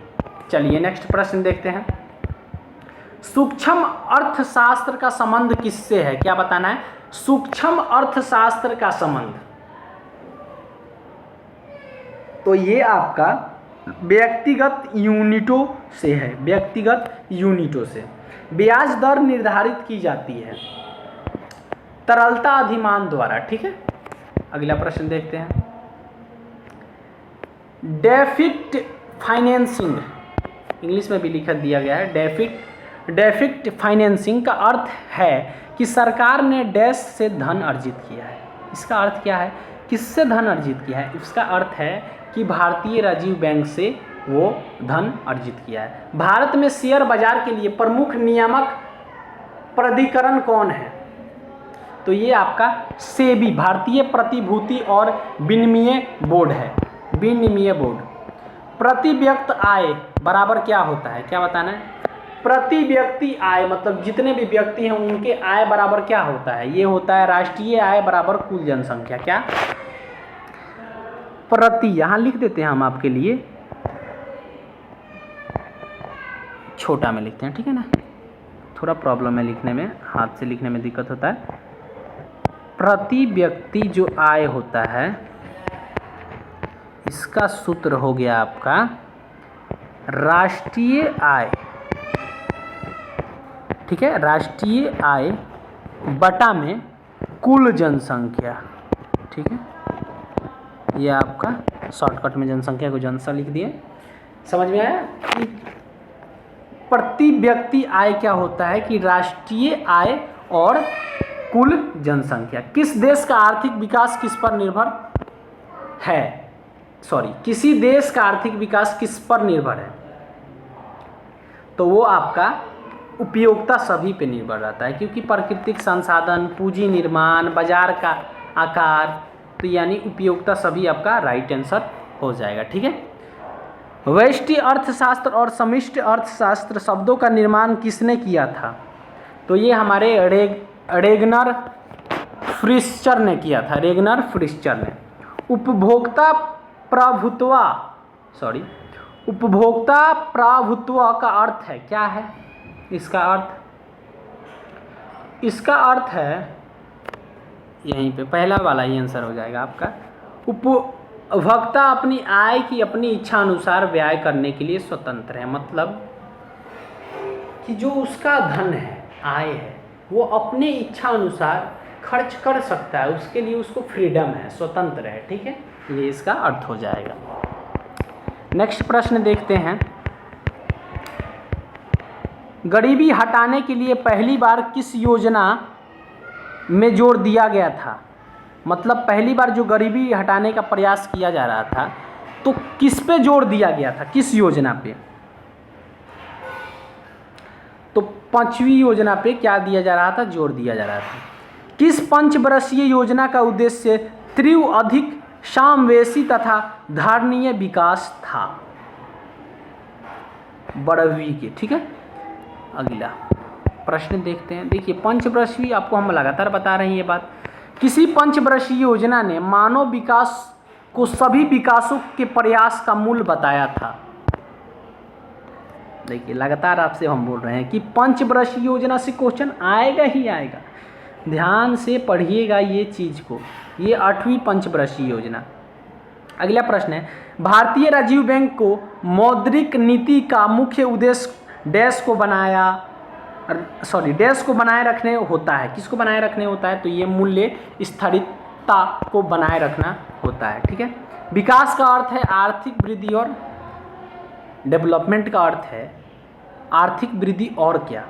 S1: चलिए नेक्स्ट प्रश्न देखते हैं। सूक्ष्म अर्थशास्त्र का संबंध किससे है? क्या बताना है? सूक्ष्म अर्थशास्त्र का संबंध, तो ये आपका व्यक्तिगत यूनिटों से है। व्यक्तिगत यूनिटों से ब्याज दर निर्धारित की जाती है तरलता अधिमान द्वारा। ठीक है। अगला प्रश्न देखते हैं। डेफिट फाइनेंसिंग, इंग्लिश में भी लिखा दिया गया है। डेफिट फाइनेंसिंग का अर्थ है कि सरकार ने डैश से धन अर्जित किया है। इसका अर्थ क्या है? किससे धन अर्जित किया है? इसका अर्थ है कि भारतीय राजीव बैंक से वो धन अर्जित किया है। भारत में शेयर बाजार के लिए प्रमुख नियामक प्राधिकरण कौन है? तो ये आपका सेबी, भारतीय प्रतिभूति और विनिमय बोर्ड है। विनिमय बोर्ड। प्रति व्यक्ति आय बराबर क्या होता है? क्या बताना है? प्रति व्यक्ति आय मतलब जितने भी व्यक्ति हैं उनके आय बराबर क्या होता है? ये होता है राष्ट्रीय आय बराबर कुल जनसंख्या। क्या? प्रति, यहां लिख देते हैं हम आपके लिए, छोटा में लिखते हैं। ठीक है ना, थोड़ा प्रॉब्लम है लिखने में, हाथ से लिखने में दिक्कत होता है। प्रति व्यक्ति जो आय होता है इसका सूत्र हो गया आपका राष्ट्रीय आय। ठीक है, राष्ट्रीय आय बटा में कुल जनसंख्या। ठीक है, ये आपका शॉर्टकट में जनसंख्या को जनसा लिख दिए। समझ में आया कि प्रति व्यक्ति आय क्या होता है? कि राष्ट्रीय आय और कुल जनसंख्या। किस देश का आर्थिक विकास किस पर निर्भर है? किसी देश का आर्थिक विकास किस पर निर्भर है? तो वो आपका उपयोगिता सभी पे निर्भर रहता है, क्योंकि प्राकृतिक संसाधन, पूंजी निर्माण, बाजार का आकार, तो यानी उपयोगिता सभी आपका राइट आंसर हो जाएगा। ठीक है। व्यष्टि अर्थशास्त्र और समष्टि अर्थशास्त्र शब्दों का निर्माण किसने किया था? तो ये हमारे रेगनर फ्रिश्चर ने किया था। रेगनर फ्रिश्चर ने। उपभोक्ता प्रभुत्व का अर्थ है क्या है? इसका अर्थ है यहीं पे पहला वाला ही आंसर हो जाएगा आपका। उपभोक्ता अपनी आय की अपनी इच्छा अनुसार व्यय करने के लिए स्वतंत्र है। मतलब कि जो उसका धन है, आय है, वो अपने इच्छा अनुसार खर्च कर सकता है, उसके लिए उसको फ्रीडम है, स्वतंत्र है। ठीक है, ये इसका अर्थ हो जाएगा। नेक्स्ट प्रश्न देखते हैं। गरीबी हटाने के लिए पहली बार किस योजना में जोर दिया गया था? मतलब पहली बार जो गरीबी हटाने का प्रयास किया जा रहा था तो किस पे जोर दिया गया था, किस योजना पे? तो 5वीं योजना पे क्या दिया जा रहा था, जोर दिया जा रहा था। किस पंचवर्षीय योजना का उद्देश्य तीव्र, अधिक समावेशी तथा धारणीय विकास था? 12वीं के, ठीक है। अगला प्रश्न देखते हैं। देखिए पंचवर्षीय, आपको हम लगातार बता रहे हैं ये बात। किसी पंचवर्षीय योजना ने मानव विकास को सभी विकासों के प्रयास का मूल बताया था। देखिए लगातार आपसे हम बोल रहे हैं कि पंचवर्षीय योजना से क्वेश्चन आएगा ही आएगा, ध्यान से पढ़िएगा ये चीज को। ये 8वीं पंचवर्षीय योजना। अगला प्रश्न है, भारतीय राजीव बैंक को मौद्रिक नीति का मुख्य उद्देश्य डैश को बनाए रखने होता है। किसको बनाए रखने होता है? तो ये मूल्य स्थिरता को बनाए रखना होता है, ठीक है। विकास का अर्थ है आर्थिक वृद्धि, और डेवलपमेंट का अर्थ है आर्थिक वृद्धि और क्या,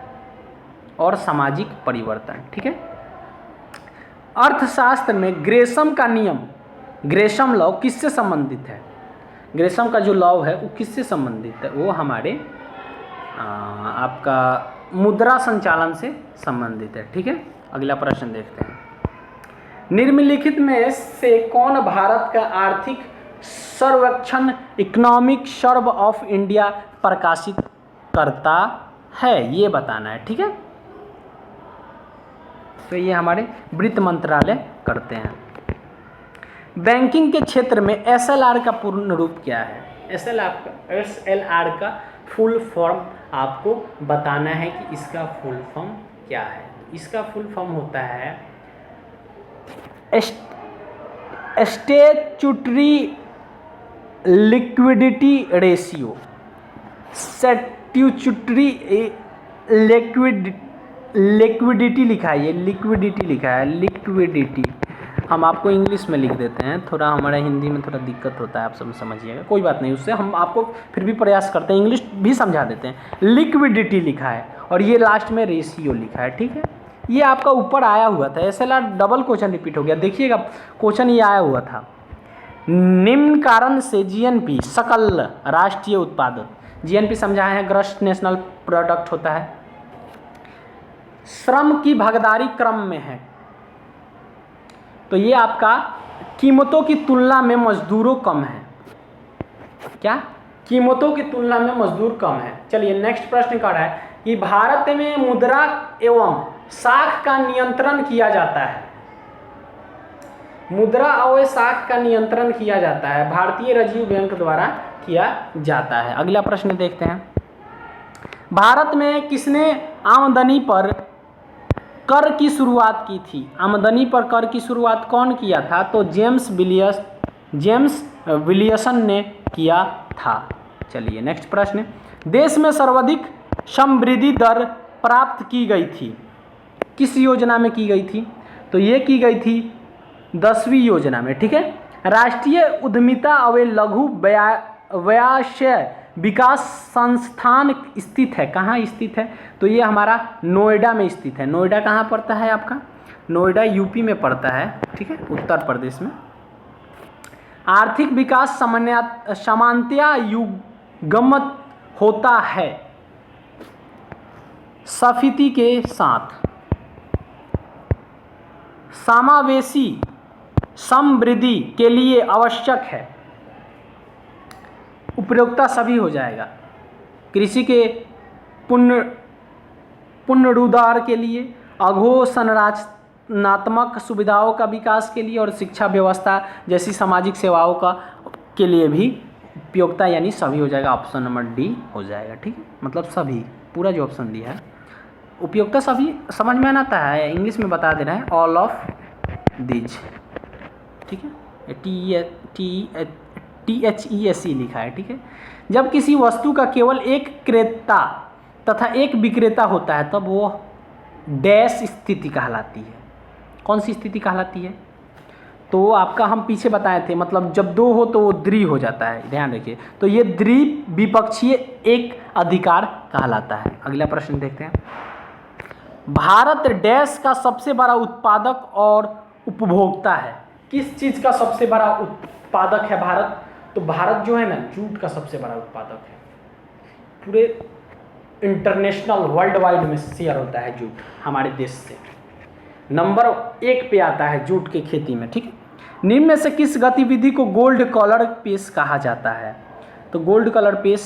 S1: और सामाजिक परिवर्तन, ठीक है। अर्थशास्त्र में ग्रेशम का नियम, ग्रेशम लॉ किससे संबंधित है? ग्रेशम का जो लॉ है वो किससे संबंधित है? वो हमारे आपका मुद्रा संचालन से संबंधित है, ठीक है। अगला प्रश्न देखते हैं। निम्नलिखित में से कौन भारत का आर्थिक सर्वेक्षण इकोनॉमिक सर्वे ऑफ इंडिया प्रकाशित करता है? ये बताना है, ठीक है। तो ये हमारे वित्त मंत्रालय करते हैं। बैंकिंग के क्षेत्र में SLR का पूर्ण रूप क्या है? SLR का फुल फॉर्म आपको बताना है कि इसका फुल फॉर्म क्या है। इसका फुल फॉर्म होता है statutory liquidity ratio. Statutory liquidity लिखा है, ये लिक्विडिटी लिखा है, लिक्विडिटी। हम आपको इंग्लिश में लिख देते हैं, थोड़ा हमारा हिंदी में थोड़ा दिक्कत होता है, आप सब समझिएगा, कोई बात नहीं। उससे हम आपको फिर भी प्रयास करते हैं, इंग्लिश भी समझा देते हैं। लिक्विडिटी लिखा है और ये लास्ट में रेशियो लिखा है, ठीक है। ये आपका ऊपर आया हुआ था, SLR डबल क्वेश्चन रिपीट हो गया। देखिएगा क्वेश्चन ये आया हुआ था, निम्न कारण से GNP सकल राष्ट्रीय उत्पादन, GNP समझाए हैं ग्रॉस नेशनल प्रोडक्ट होता है, श्रम की भागीदारी क्रम में है। तो ये आपका कीमतों की तुलना में मजदूरों कम है। क्या? कीमतों की तुलना में मजदूर कम है। चलिए नेक्स्ट प्रश्न कर रहा है कि भारत में मुद्रा एवं साख का नियंत्रण किया जाता है। मुद्रा और साख का नियंत्रण किया जाता है, भारतीय रिजर्व बैंक द्वारा किया जाता है। अगला प्रश्न देखते हैं। भारत में किसने आमदनी पर कर की शुरुआत की थी? आमदनी पर कर की शुरुआत कौन किया था? तो जेम्स विलियमसन ने किया था। चलिए नेक्स्ट प्रश्न, देश में सर्वाधिक समवृद्धि दर प्राप्त की गई थी, किस योजना में की गई थी? तो ये की गई थी 10वीं योजना में, ठीक है। राष्ट्रीय उद्यमिता और लघु व्यवसाय विकास संस्थान स्थित है, कहाँ स्थित है? तो ये हमारा नोएडा में स्थित है। नोएडा कहाँ पड़ता है आपका? नोएडा यूपी में पड़ता है, ठीक है, उत्तर प्रदेश में। आर्थिक विकास सामान्यतया युग्मत होता है स्फीति के साथ, समावेशी समवृद्धि के लिए आवश्यक है। उपयोगिता सभी हो जाएगा, कृषि के पुनरुद्धार के लिए, अघोषणात्मक सुविधाओं का विकास के लिए और शिक्षा व्यवस्था जैसी सामाजिक सेवाओं का के लिए भी उपयोगिता यानी सभी हो जाएगा। ऑप्शन नंबर डी हो जाएगा, ठीक है। मतलब सभी, पूरा जो ऑप्शन दिया है उपयोगिता सभी समझ में आता है, इंग्लिश में बता दे रहे हैं, ऑल ऑफ दीज, ठीक है। THESE लिखा है, ठीक है। जब किसी वस्तु का केवल एक क्रेता तथा एक विक्रेता होता है तब वो डैश स्थिति कहलाती है। कौन सी स्थिति कहलाती है? तो आपका हम पीछे बताए थे, मतलब जब दो हो तो वो द्वि हो जाता है, ध्यान रखिए। तो ये द्विपक्षीय एक अधिकार कहलाता है। अगला प्रश्न देखते हैं। भारत डैश का सबसे बड़ा उत्पादक और उपभोक्ता है। किस चीज़ का सबसे बड़ा उत्पादक है भारत? तो भारत जो है ना जूट का सबसे बड़ा उत्पादक है। पूरे इंटरनेशनल वर्ल्ड वाइड में शेयर होता है जूट हमारे देश से, नंबर 1 पे आता है जूट की खेती में। ठीक है, निम्न में से किस गतिविधि को गोल्ड कलर पेश कहा जाता है? तो गोल्ड कलर पेश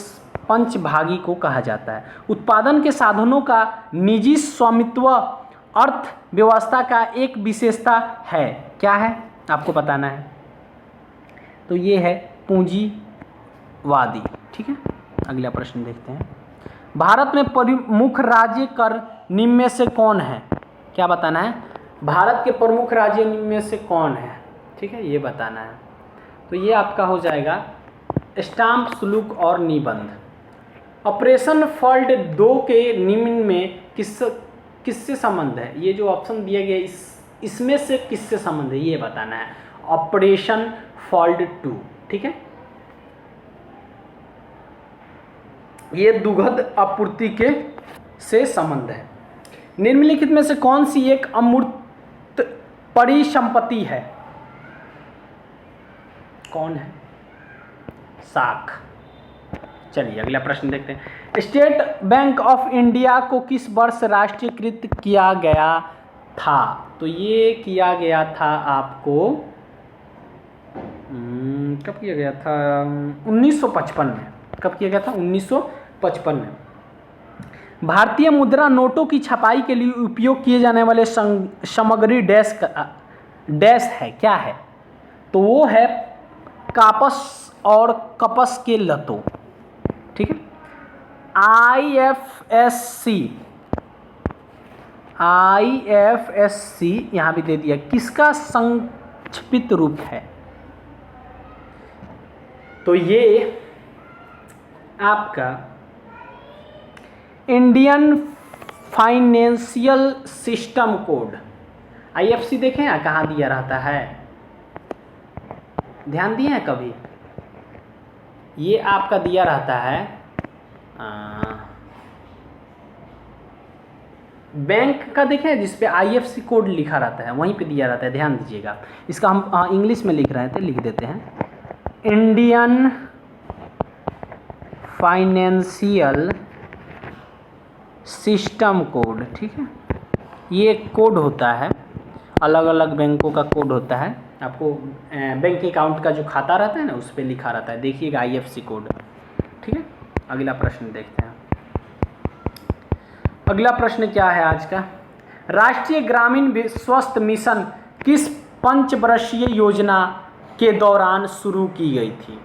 S1: पंचभागी को कहा जाता है। उत्पादन के साधनों का निजी स्वामित्व अर्थव्यवस्था का एक विशेषता है, क्या है आपको बताना है? तो ये है पूंजीवादी। ठीक है, अगला प्रश्न देखते हैं। भारत में प्रमुख राज्य कर निम्न में से कौन है? क्या बताना है? भारत के प्रमुख राज्य निम्न में से कौन है? ठीक है, ये बताना है। तो ये आपका हो जाएगा स्टाम्प शुल्क और निबंध। ऑपरेशन फ्लड 2 के निम्न में किससे संबंध है? ये जो ऑप्शन दिया गया इसमें से किससे संबंध है ये बताना है। ऑपरेशन फ्लड 2, ठीक है, ये दुग्ध आपूर्ति के से संबंध है। निम्नलिखित में से कौन सी एक अमूर्त परिसंपत्ति है? कौन है? साख। चलिए अगला प्रश्न देखते हैं। स्टेट बैंक ऑफ इंडिया को किस वर्ष राष्ट्रीयकृत किया गया था? तो ये किया गया था आपको कब किया गया था? 1955 में। कब किया गया था? 1955 में। भारतीय मुद्रा नोटों की छपाई के लिए उपयोग किए जाने वाले सामग्री डैश है, क्या है? तो वो है कापस और कपस के लतों। ठीक है, IFSC यहाँ भी दे दिया, किसका संक्षिप्त रूप है? तो ये आपका Indian financial system code. IFC देखें ना कहाँ दिया रहता है, ध्यान दिए हैं कभी? ये आपका दिया रहता है बैंक का, देखें जिसपे IFC कोड लिखा रहता है वहीं पे दिया रहता है, ध्यान दीजिएगा। इसका हम इंग्लिश में लिख रहे थे, लिख देते हैं इंडियन फाइनेंशियल सिस्टम कोड। ठीक है, ये एक कोड होता है, अलग अलग बैंकों का कोड होता है। आपको बैंक अकाउंट का जो खाता रहता है ना उस पर लिखा रहता है, देखिएगा IFC कोड। ठीक है, अगला प्रश्न देखते हैं। अगला प्रश्न क्या है आज का? राष्ट्रीय ग्रामीण स्वास्थ्य मिशन किस पंचवर्षीय योजना के दौरान शुरू की गई थी?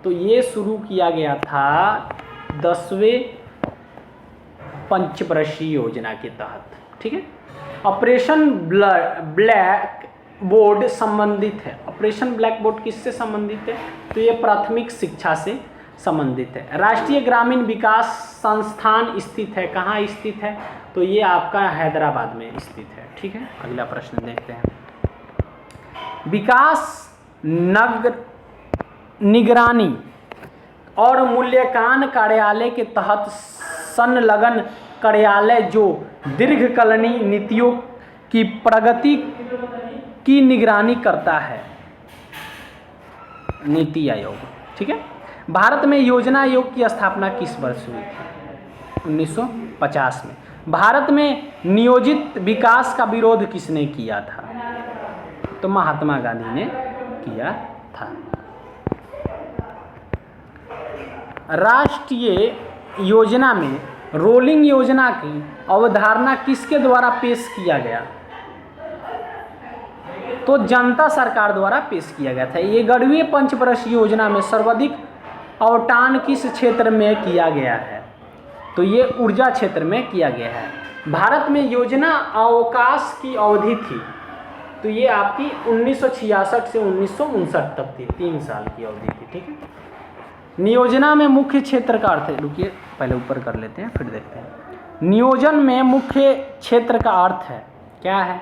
S1: तो ये शुरू किया गया था 10वें पंचवर्षीय योजना के तहत। ठीक है, ऑपरेशन ब्लैक बोर्ड संबंधित है। ऑपरेशन ब्लैक बोर्ड किससे संबंधित है? तो ये प्राथमिक शिक्षा से संबंधित है। राष्ट्रीय ग्रामीण विकास संस्थान स्थित है, कहाँ स्थित है? तो ये आपका हैदराबाद में स्थित है। ठीक है, अगला प्रश्न देखते हैं। विकास निगरानी और मूल्यांकन कार्यालय के तहत संलग्न कार्यालय जो दीर्घकालीन नीतियों की प्रगति की निगरानी करता है, नीति आयोग। ठीक है, भारत में योजना आयोग की स्थापना किस वर्ष हुई थी? 1950 में। भारत में नियोजित विकास का विरोध किसने किया था? तो महात्मा गांधी ने किया था। राष्ट्रीय योजना में रोलिंग योजना की अवधारणा किसके द्वारा पेश किया गया? तो जनता सरकार द्वारा पेश किया गया था। ये 11वीं पंचवर्षीय योजना में सर्वाधिक आवंटन किस क्षेत्र में किया गया है? तो ये ऊर्जा क्षेत्र में किया गया है। भारत में योजना अवकाश की अवधि थी, तो ये आपकी 1966 से 1959 तक थी, 3 साल की अवधि थी। ठीक है, नियोजना में मुख्य क्षेत्र का अर्थ है, रुकिए पहले ऊपर कर लेते हैं फिर देखते हैं। नियोजन में मुख्य क्षेत्र का अर्थ है, क्या है?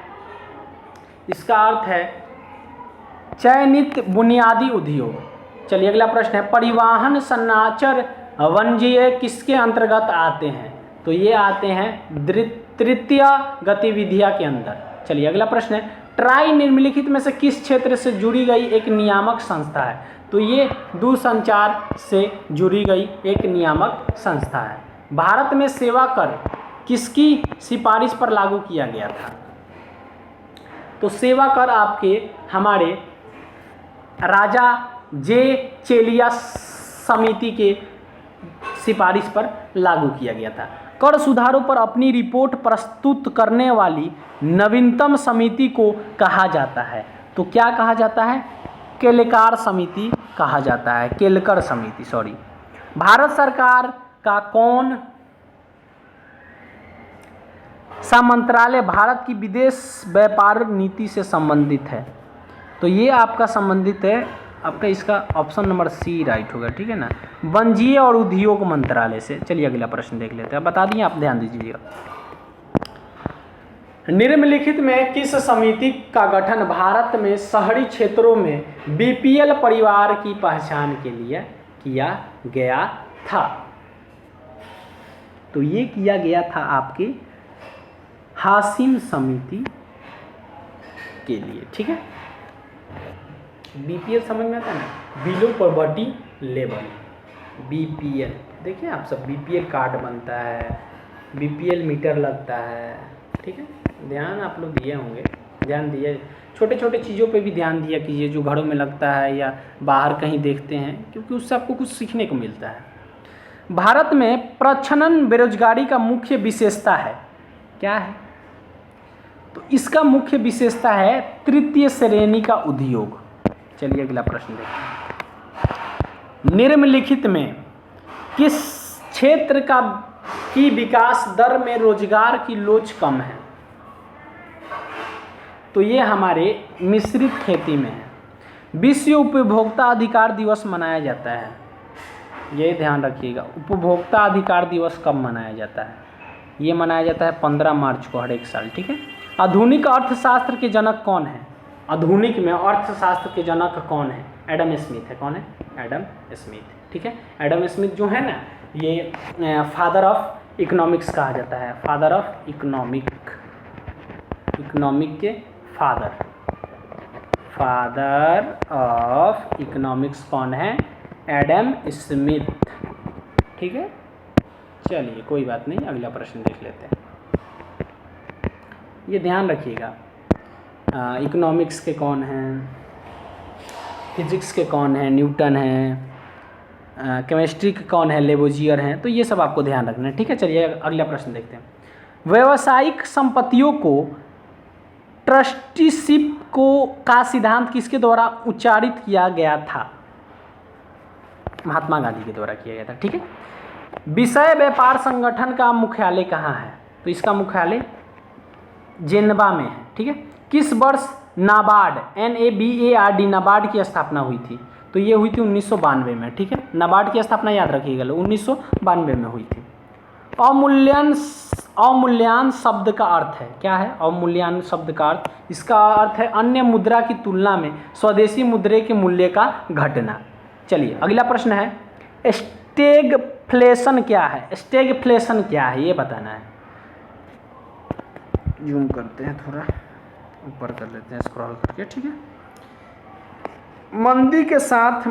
S1: इसका अर्थ है चयनित बुनियादी उद्योग। चलिए अगला प्रश्न है, परिवहन संचार वाणिज्य किसके अंतर्गत आते हैं? तो ये आते हैं तृतीय गतिविधियां के अंदर। चलिए अगला प्रश्न है, ट्राई निम्नलिखित में से किस क्षेत्र से जुड़ी गई एक नियामक संस्था है? तो ये दूरसंचार से जुड़ी गई एक नियामक संस्था है। भारत में सेवा कर किसकी सिफारिश पर लागू किया गया था? तो सेवा कर आपके हमारे राजा जे चेलिया समिति के सिफारिश पर लागू किया गया था। कर सुधारों पर अपनी रिपोर्ट प्रस्तुत करने वाली नवीनतम समिति को कहा जाता है? तो क्या कहा जाता है? केलेकर समिति कहा जाता है, केलकर समिति, सॉरी। भारत सरकार का कौन सा मंत्रालय भारत की विदेश व्यापार नीति से संबंधित है? तो ये आपका संबंधित है, आपका इसका ऑप्शन नंबर सी राइट होगा, ठीक है ना, वाणिज्य और उद्योग मंत्रालय से। चलिए अगला प्रश्न देख लेते हैं, बता दिए आप, ध्यान दीजिएगा। निम्नलिखित में किस समिति का गठन भारत में शहरी क्षेत्रों में बीपीएल परिवार की पहचान के लिए किया गया था? तो ये किया गया था आपकी हाशिम समिति के लिए, ठीक है। बीपीएल समझ में आता है ना, बिलो पॉवर्टी लेवल, बीपीएल। देखिए आप सब, बीपीएल कार्ड बनता है, बीपीएल मीटर लगता है, ठीक है। ध्यान आप लोग दिए होंगे, ध्यान दिए, छोटे छोटे चीज़ों पे भी ध्यान दिया कीजिए जो घरों में लगता है या बाहर कहीं देखते हैं, क्योंकि उससे आपको कुछ सीखने को मिलता है। भारत में प्रच्छन्न बेरोजगारी का मुख्य विशेषता है, क्या है? तो इसका मुख्य विशेषता है तृतीय श्रेणी का उद्योग। चलिए अगला प्रश्न देखते हैं। निम्नलिखित में किस क्षेत्र की विकास दर में रोजगार की लोच कम है? तो ये हमारे मिश्रित खेती में है। विश्व उपभोक्ता अधिकार दिवस मनाया जाता है, ये ध्यान रखिएगा। उपभोक्ता अधिकार दिवस कब मनाया जाता है? ये मनाया जाता है 15 मार्च को हर एक साल, ठीक है। आधुनिक अर्थशास्त्र के जनक कौन है? आधुनिक में अर्थशास्त्र के जनक कौन है? एडम स्मिथ है। कौन है? एडम स्मिथ, ठीक है। एडम स्मिथ जो है ना, ये फादर ऑफ इकोनॉमिक्स कहा जाता है, फादर ऑफ इकोनॉमिक के फादर ऑफ इकोनॉमिक्स कौन है? एडम स्मिथ, ठीक है। चलिए कोई बात नहीं, अगला प्रश्न देख लेते हैं। ये ध्यान रखिएगा, इकोनॉमिक्स के कौन हैं, फिजिक्स के कौन हैं, न्यूटन हैं, केमिस्ट्री के कौन है, लेबोजियर हैं, तो ये सब आपको ध्यान रखना है, ठीक है। चलिए अगला प्रश्न देखते हैं। व्यावसायिक संपत्तियों को ट्रस्टीशिप का सिद्धांत किसके द्वारा उच्चारित किया गया था? महात्मा गांधी के द्वारा किया गया था, ठीक है। विश्व व्यापार संगठन का मुख्यालय कहाँ है? तो इसका मुख्यालय जेनेवा में है, ठीक है। किस वर्ष नाबार्ड, NABARD, नाबार्ड की स्थापना हुई थी? तो ये हुई थी 1992 में, ठीक है। नाबार्ड की स्थापना याद रखिएगा, 1992 में हुई थी। अवमूल्यन शब्द का अर्थ है, क्या है अवमूल्यन शब्द का अर्थ? इसका अर्थ है अन्य मुद्रा की तुलना में स्वदेशी मुद्रे के मूल्य का घटना। चलिए अगला प्रश्न है, स्टैगफ्लेशन क्या है? स्टैगफ्लेशन क्या है ये बताना है। जूम करते हैं, थोड़ा ऊपर कर लेते हैं स्क्रॉल करके, ठीक है। मंदी के साथ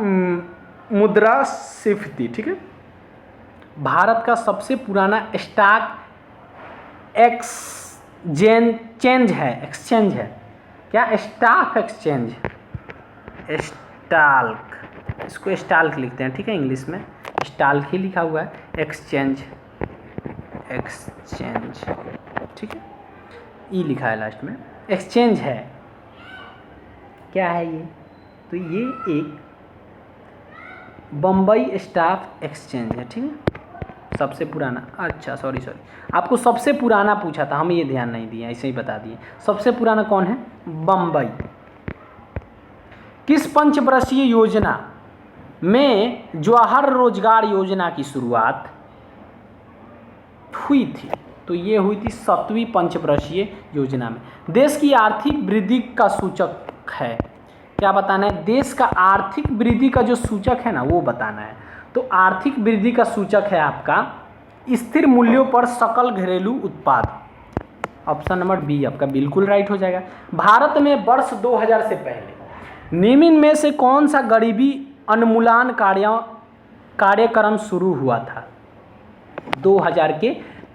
S1: मुद्रास्फीति, ठीक है। भारत का सबसे पुराना स्टॉक एक्सचेंज है, क्या? स्टॉक एक्सचेंज, स्टॉक, इसको स्टॉक लिखते हैं, ठीक है। इंग्लिश में स्टॉक ही लिखा हुआ है, एक्सचेंज, ठीक है, ई लिखा है लास्ट में, एक्सचेंज है। क्या है ये? तो ये एक बम्बई स्टॉक एक्सचेंज है, ठीक है, सबसे पुराना। अच्छा सॉरी, आपको सबसे पुराना पूछा था, हम ये ध्यान नहीं दिए, ऐसे ही बता दिए। सबसे पुराना कौन है? बम्बई। किस पंचवर्षीय योजना में जवाहर रोजगार योजना की शुरुआत हुई थी? तो ये हुई थी 7वीं पंचवर्षीय योजना में। देश की आर्थिक वृद्धि का सूचक है, क्या बताना है? देश का आर्थिक वृद्धि का जो सूचक है ना, वो बताना है। तो आर्थिक वृद्धि का सूचक है आपका स्थिर मूल्यों पर सकल घरेलू उत्पाद, ऑप्शन नंबर बी आपका बिल्कुल राइट हो जाएगा। भारत में वर्ष 2000 से पहले निम्न में से कौन सा गरीबी उन्मूलन कार्यक्रम शुरू हुआ था? 2000 के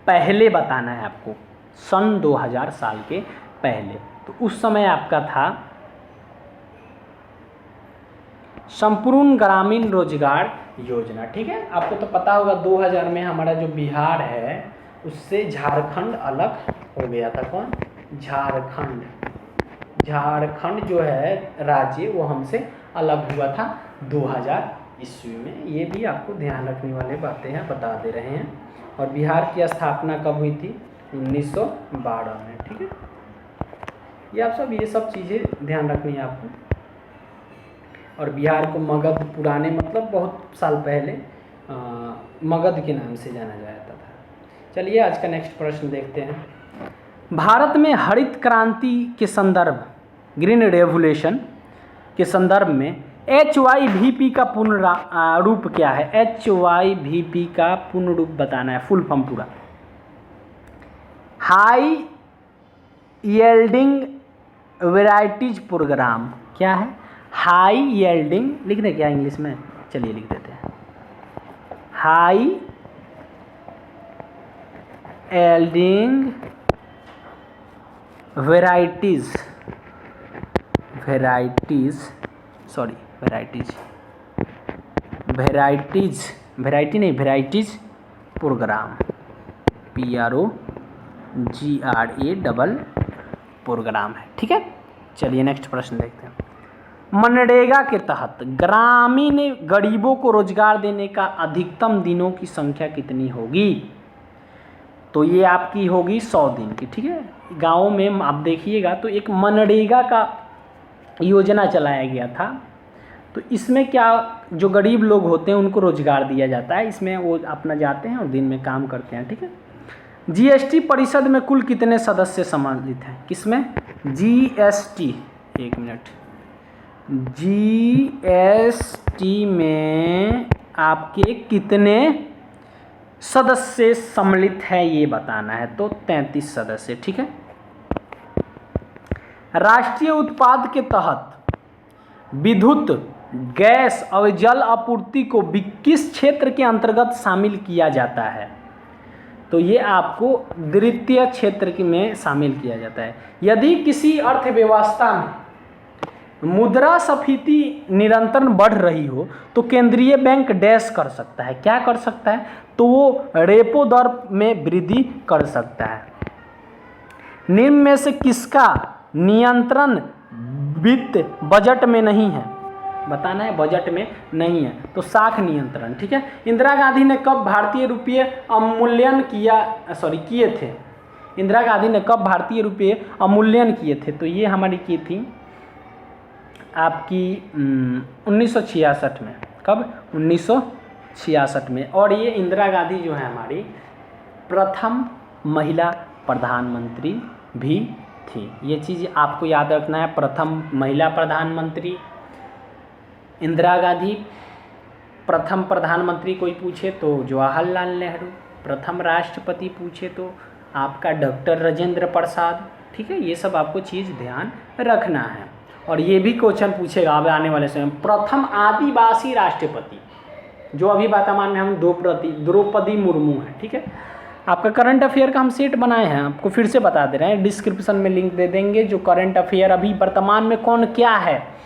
S1: पहले बताना है आपको, सन 2000 साल के पहले। तो उस समय आपका था संपूर्ण ग्रामीण रोजगार योजना। ठीक है, आपको तो पता होगा 2000 में हमारा जो बिहार है उससे झारखंड अलग हो गया था। कौन? झारखंड जो है राज्य वो हमसे अलग हुआ था 2000 ईस्वी में। ये भी आपको ध्यान रखने वाले बातें हैं, बता दे रहे हैं। और बिहार की स्थापना कब हुई थी? 1912 में। ठीक है, ये सब चीज़ें ध्यान रखनी है आपको। और बिहार को मगध, पुराने मतलब बहुत साल पहले मगध के नाम से जाना जाता था। चलिए आज का नेक्स्ट प्रश्न देखते हैं। भारत में हरित क्रांति के संदर्भ, ग्रीन रेवोल्यूशन के संदर्भ में HYVP का पूर्ण रूप क्या है? HYVP का पूर्ण रूप बताना है, फुल फॉर्म पूरा। High yielding varieties programme. क्या है? हाई यील्डिंग, लिख दें क्या इंग्लिश में? चलिए लिख देते हैं, high yielding varieties programme, PROGRA programme है। ठीक है, चलिए नेक्स्ट प्रश्न देखते हैं। मनरेगा के तहत ग्रामीण गरीबों को रोजगार देने का अधिकतम दिनों की संख्या कितनी होगी? तो ये आपकी होगी 100 दिन की। ठीक है, गाँव में आप देखिएगा तो एक मनरेगा का योजना चलाया गया था। तो इसमें क्या, जो गरीब लोग होते हैं उनको रोजगार दिया जाता है। इसमें वो अपना जाते हैं और दिन में काम करते हैं। ठीक है, GST परिषद में कुल कितने सदस्य सम्मिलित हैं? किसमें? GST, एक मिनट, GST में आपके कितने सदस्य सम्मिलित है ये बताना है। तो 33 सदस्य। ठीक है, राष्ट्रीय उत्पाद के तहत विद्युत, गैस और जल आपूर्ति को किस क्षेत्र के अंतर्गत शामिल किया जाता है? तो ये आपको द्वितीय क्षेत्र में शामिल किया जाता है। यदि किसी अर्थव्यवस्था में मुद्रास्फीति निरंतर बढ़ रही हो तो केंद्रीय बैंक डैश कर सकता है। क्या कर सकता है? तो वो रेपो दर में वृद्धि कर सकता है। निम्न में से किसका नियंत्रण वित्त बजट में नहीं है? बताना है, बजट में नहीं है। तो साख नियंत्रण। ठीक है, इंदिरा गांधी ने कब भारतीय रुपये अवमूल्यन किए थे? इंदिरा गांधी ने कब भारतीय रुपये अवमूल्यन किए थे? तो ये हमारी की थी आपकी 1966 में। कब? 1966 में। और ये इंदिरा गांधी जो है हमारी प्रथम महिला प्रधानमंत्री भी थी। ये चीज़ आपको याद रखना है, प्रथम महिला प्रधानमंत्री इंदिरा गांधी। प्रथम प्रधानमंत्री कोई पूछे तो जवाहरलाल नेहरू। प्रथम राष्ट्रपति पूछे तो आपका डॉक्टर राजेंद्र प्रसाद। ठीक है, ये सब आपको चीज़ ध्यान रखना है। और ये भी क्वेश्चन पूछेगा अब आने वाले समय, प्रथम आदिवासी राष्ट्रपति जो अभी वर्तमान में हम द्रौपदी मुर्मू हैं। ठीक है, आपका करंट अफेयर का हम सेट बनाए हैं, आपको फिर से बता दे रहे हैं, डिस्क्रिप्शन में लिंक दे देंगे। जो करंट अफेयर अभी वर्तमान में कौन क्या है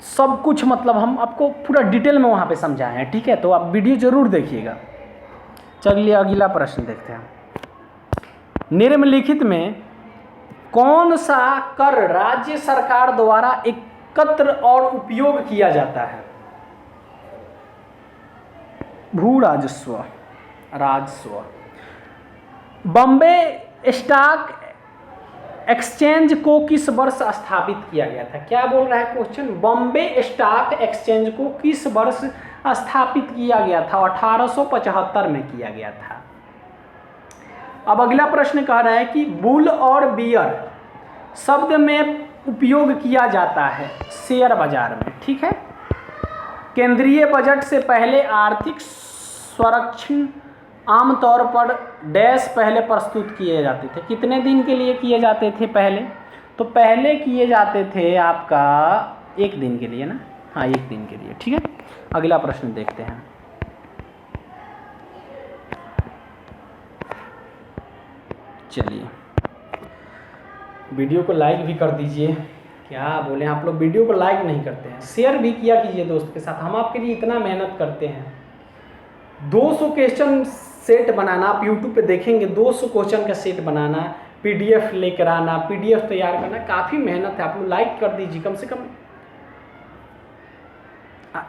S1: सब कुछ, मतलब हम आपको पूरा डिटेल में वहाँ पे समझाए हैं। ठीक है, तो आप वीडियो जरूर देखिएगा। चलिए अगला प्रश्न देखते हैं। निम्नलिखित में कौन सा कर राज्य सरकार द्वारा एकत्र और उपयोग किया जाता है? भू राजस्व, राजस्व। बॉम्बे स्टॉक एक्सचेंज को किस वर्ष स्थापित किया गया था? क्या बोल रहा है क्वेश्चन? बॉम्बे स्टॉक एक्सचेंज को किस वर्ष स्थापित किया गया था? 1875 में किया गया था। अब अगला प्रश्न कह रहा है कि बुल और बियर शब्द में उपयोग किया जाता है शेयर बाजार में। ठीक है, केंद्रीय बजट से पहले आर्थिक सर्वेक्षण आमतौर पर डैश पहले प्रस्तुत किए जाते थे, कितने दिन के लिए किए जाते थे पहले? तो पहले किए जाते थे आपका 1 दिन के लिए ना, हाँ 1 दिन के लिए। ठीक है, अगला प्रश्न देखते हैं। चलिए, वीडियो को लाइक भी कर दीजिए। क्या बोले, आप लोग वीडियो को लाइक नहीं करते हैं, शेयर भी किया कीजिए दोस्त के साथ। हम आपके लिए इतना मेहनत करते हैं। 200 क्वेश्चन सेट बनाना, आप यूट्यूब पे देखेंगे 200 क्वेश्चन का सेट बनाना, पीडीएफ लेकर आना, पीडीएफ तैयार करना, काफ़ी मेहनत है। आप लोग लाइक कर दीजिए कम से कम,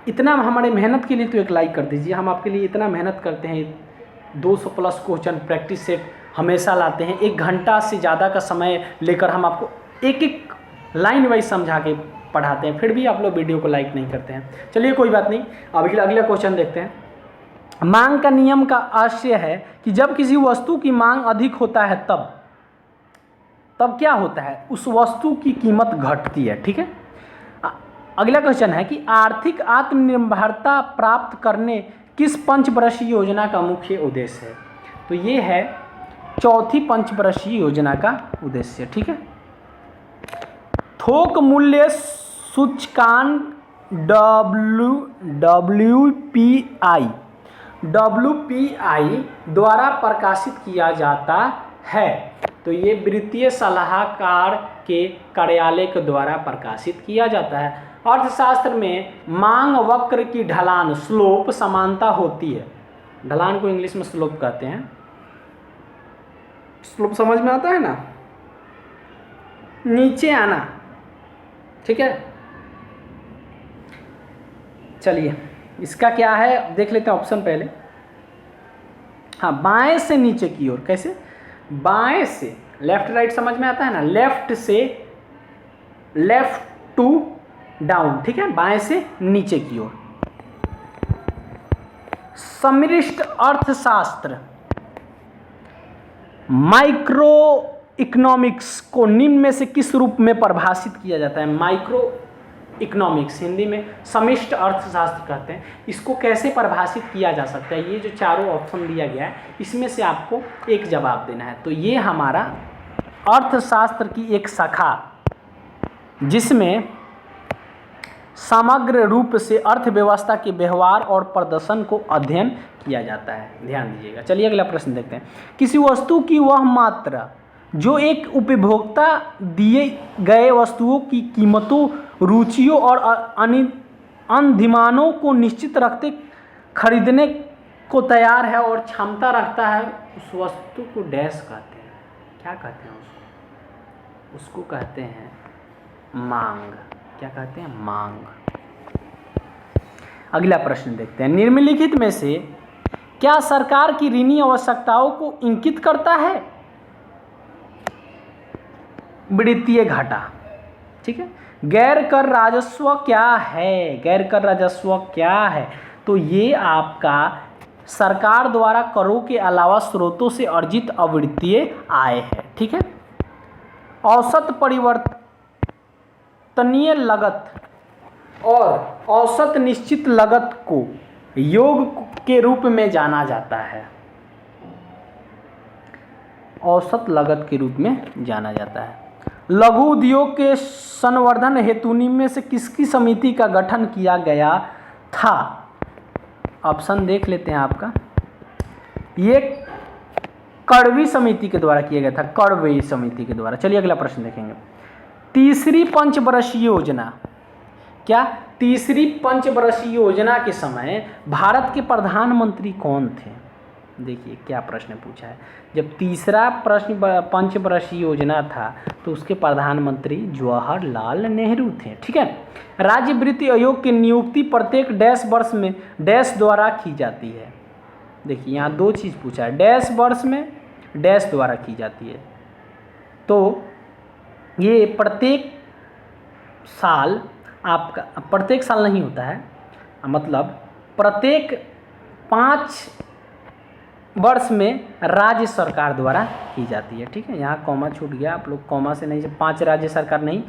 S1: इतना हमारे मेहनत के लिए तो एक लाइक कर दीजिए। हम आपके लिए इतना मेहनत करते हैं, 200 प्लस क्वेश्चन प्रैक्टिस सेट हमेशा लाते हैं। 1 घंटा से ज़्यादा का समय लेकर हम आपको एक एक लाइन वाइज समझा के पढ़ाते हैं, फिर भी आप लोग वीडियो को लाइक नहीं करते हैं। चलिए कोई बात नहीं, अभी अगला क्वेश्चन देखते हैं। मांग का नियम का आशय है कि जब किसी वस्तु की मांग अधिक होता है तब क्या होता है, उस वस्तु की कीमत घटती है। ठीक है, अगला क्वेश्चन है कि आर्थिक आत्मनिर्भरता प्राप्त करने किस पंचवर्षीय योजना का मुख्य उद्देश्य है? तो ये है चौथी पंचवर्षीय योजना का उद्देश्य। ठीक है, थोक मूल्य सूचकांक WPI द्वारा प्रकाशित किया जाता है। तो ये वित्तीय सलाहकार के कार्यालय के द्वारा प्रकाशित किया जाता है। अर्थशास्त्र में मांग वक्र की ढलान स्लोप समानता होती है। ढलान को इंग्लिश में स्लोप कहते हैं। स्लोप समझ में आता है ना, नीचे आना। ठीक है, चलिए इसका क्या है देख लेते हैं ऑप्शन पहले। हाँ, बाएं से नीचे की ओर। कैसे? बाएं से, लेफ्ट राइट समझ में आता है ना, लेफ्ट से लेफ्ट टू डाउन। ठीक है, बाएं से नीचे की ओर। समष्टि अर्थशास्त्र माइक्रो इकोनॉमिक्स को निम्न में से किस रूप में परिभाषित किया जाता है? माइक्रो इकोनॉमिक्स हिंदी में समष्टि अर्थशास्त्र कहते हैं। इसको कैसे परिभाषित किया जा सकता है? ये जो चारों ऑप्शन दिया गया है, इसमें से आपको एक जवाब देना है। तो ये हमारा अर्थशास्त्र की एक शाखा, जिसमें समग्र रूप से अर्थव्यवस्था के व्यवहार और प्रदर्शन को अध्ययन किया जाता है। ध्यान दीजिएगा। चलिए अगला प्रश्न देखते हैं। किसी वस्तु की वह मात्रा जो एक उपभोक्ता दिए गए वस्तुओं की कीमतों, रुचियों और अनुमानों को निश्चित रखते खरीदने को तैयार है और क्षमता रखता है, उस वस्तु को डैश कहते हैं। क्या कहते हैं उसको? उसको कहते हैं मांग। क्या कहते हैं? मांग। अगला प्रश्न देखते हैं। निम्नलिखित में से क्या सरकार की ऋणी आवश्यकताओं को इंगित करता है? वित्तीय घाटा। ठीक है, गैर कर राजस्व क्या है? गैर कर राजस्व क्या है? तो ये आपका सरकार द्वारा करों के अलावा स्रोतों से अर्जित अवित्तीय आय है। ठीक है, औसत परिवर्तनीय लागत और औसत निश्चित लागत को योग के रूप में जाना जाता है। औसत लागत के रूप में जाना जाता है। लघु उद्योग के संवर्धन हेतु निम्न में से किसकी समिति का गठन किया गया था? ऑप्शन देख लेते हैं आपका। ये कड़वी समिति के द्वारा किया गया था, कड़वी समिति के द्वारा। चलिए अगला प्रश्न देखेंगे। तीसरी पंचवर्षीय योजना। क्या? तीसरी पंचवर्षीय योजना के समय भारत के प्रधानमंत्री कौन थे? देखिए क्या प्रश्न पूछा है। जब तीसरा प्रश्न पंचवर्षीय योजना था तो उसके प्रधानमंत्री जवाहरलाल नेहरू थे। ठीक है, राज्य वित्त आयोग की नियुक्ति प्रत्येक डैश वर्ष में डैश द्वारा की जाती है। देखिए यहाँ 2 चीज़ पूछा है, डैश वर्ष में डैश द्वारा की जाती है। तो ये प्रत्येक साल आपका, प्रत्येक साल नहीं होता है, मतलब प्रत्येक 5 वर्ष में राज्य सरकार द्वारा की जाती है। ठीक है, यहाँ कॉमा छूट गया, आप लोग कॉमा से नहीं, 5 राज्य सरकार नहीं,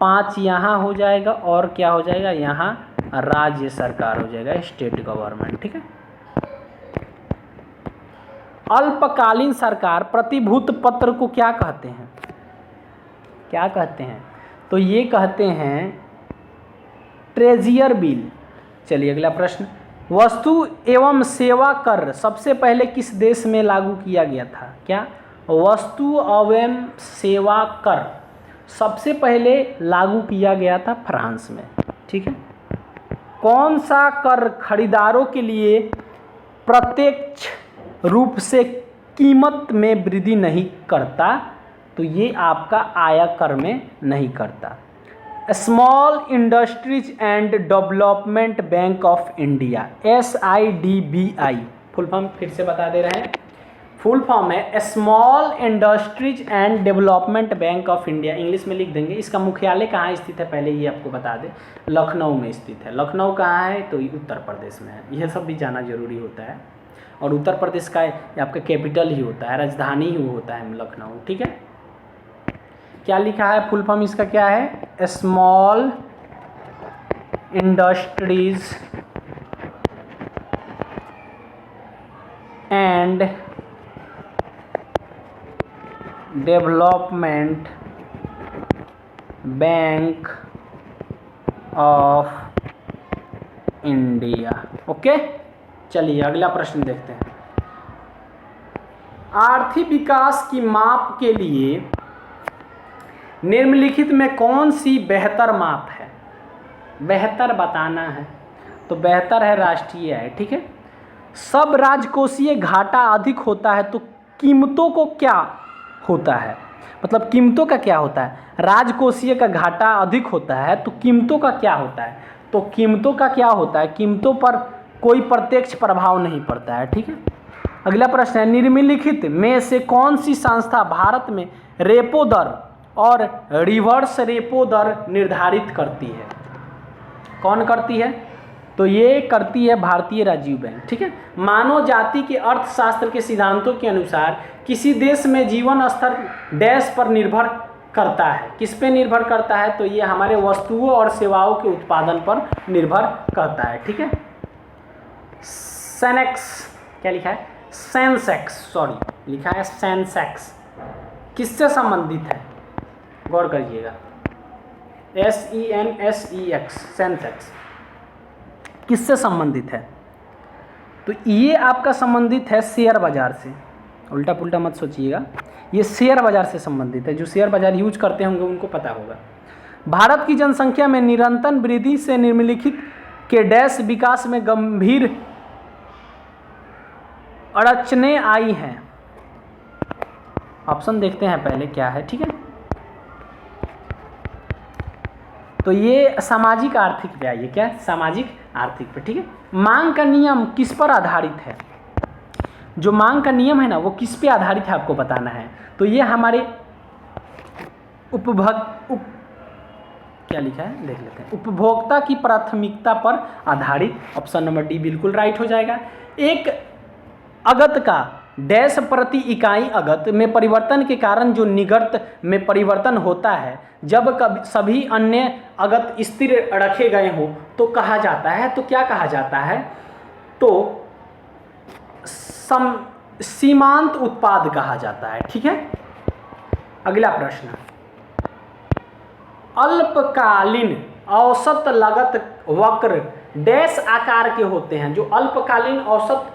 S1: 5 यहाँ हो जाएगा और क्या हो जाएगा, यहाँ राज्य सरकार हो जाएगा, स्टेट गवर्नमेंट। ठीक है, अल्पकालीन सरकार प्रतिभूति पत्र को क्या कहते हैं? क्या कहते हैं? तो ये कहते हैं ट्रेजियर बिल। चलिए अगला प्रश्न, वस्तु एवं सेवा कर सबसे पहले किस देश में लागू किया गया था? क्या? वस्तु एवं सेवा कर सबसे पहले लागू किया गया था फ्रांस में। ठीक है। कौन सा कर खरीदारों के लिए प्रत्यक्ष रूप से कीमत में वृद्धि नहीं करता? तो ये आपका आयकर में नहीं करता। Small industries and development bank of India, SIDBI, full form फिर से बता दे रहे हैं। फुल फॉर्म है small industries and development bank of India, English में लिख देंगे। इसका मुख्यालय कहाँ स्थित है पहले ये आपको बता दें, लखनऊ में स्थित है। लखनऊ कहाँ है? तो उत्तर प्रदेश में है। यह सब भी जाना जरूरी होता है। और उत्तर प्रदेश का आपका कैपिटल ही होता है, राजधानी ही होता है लखनऊ। ठीक है। क्या लिखा है फुल फॉर्म इसका? क्या है? Small industries and development bank of India. Okay, चलिए अगला प्रश्न देखते हैं। आर्थिक विकास की माप के लिए निम्नलिखित में कौन सी बेहतर माप है? बेहतर बताना है तो बेहतर है राष्ट्रीय आय। ठीक है। सब राजकोषीय घाटा अधिक होता है तो कीमतों को क्या होता है? मतलब कीमतों का क्या होता है? राजकोषीय का घाटा अधिक होता है तो कीमतों का क्या होता है? तो कीमतों का क्या होता है? कीमतों पर कोई प्रत्यक्ष प्रभाव नहीं पड़ता है। ठीक है। अगला प्रश्न है, निम्नलिखित में से कौन सी संस्था भारत में रेपो दर और रिवर्स रेपो दर निर्धारित करती है? कौन करती है? तो ये करती है भारतीय राजीव बैंक। ठीक है। मानव जाति के अर्थशास्त्र के सिद्धांतों के अनुसार किसी देश में जीवन स्तर डैश पर निर्भर करता है। किस पे निर्भर करता है? तो ये हमारे वस्तुओं और सेवाओं के उत्पादन पर निर्भर करता है। ठीक है। सेनेक्स, क्या लिखा है? सेंसेक्स, सॉरी लिखा है सेंसेक्स। किससे संबंधित है? गौर करिएगा, SENSEX, सेंसेक्स किससे संबंधित है? तो ये आपका संबंधित है शेयर बाजार से। उल्टा पुल्टा मत सोचिएगा, ये शेयर बाजार से संबंधित है। जो शेयर बाजार यूज करते होंगे उनको पता होगा। भारत की जनसंख्या में निरंतर वृद्धि से निम्नलिखित के डैश विकास में गंभीर अड़चनें आई हैं। ऑप्शन देखते हैं पहले क्या है। ठीक है। तो ये सामाजिक आर्थिक पे आइए। क्या? सामाजिक आर्थिक पे। ठीक है। मांग का नियम किस पर आधारित है? जो मांग का नियम है ना वो किस पे आधारित है आपको बताना है। तो ये हमारे क्या लिखा है देख लेते हैं। उपभोक्ता की प्राथमिकता पर आधारित, ऑप्शन नंबर डी बिल्कुल राइट हो जाएगा। एक अगत का डैश प्रति इकाई अगत में परिवर्तन के कारण जो निगर्त में परिवर्तन होता है, जब कभी सभी अन्य अगत स्थिर रखे गए हो तो कहा जाता है। तो क्या कहा जाता है? तो सीमांत उत्पाद कहा जाता है। ठीक है। अगला प्रश्न, अल्पकालीन औसत लागत वक्र डैश आकार के होते हैं। जो अल्पकालीन औसत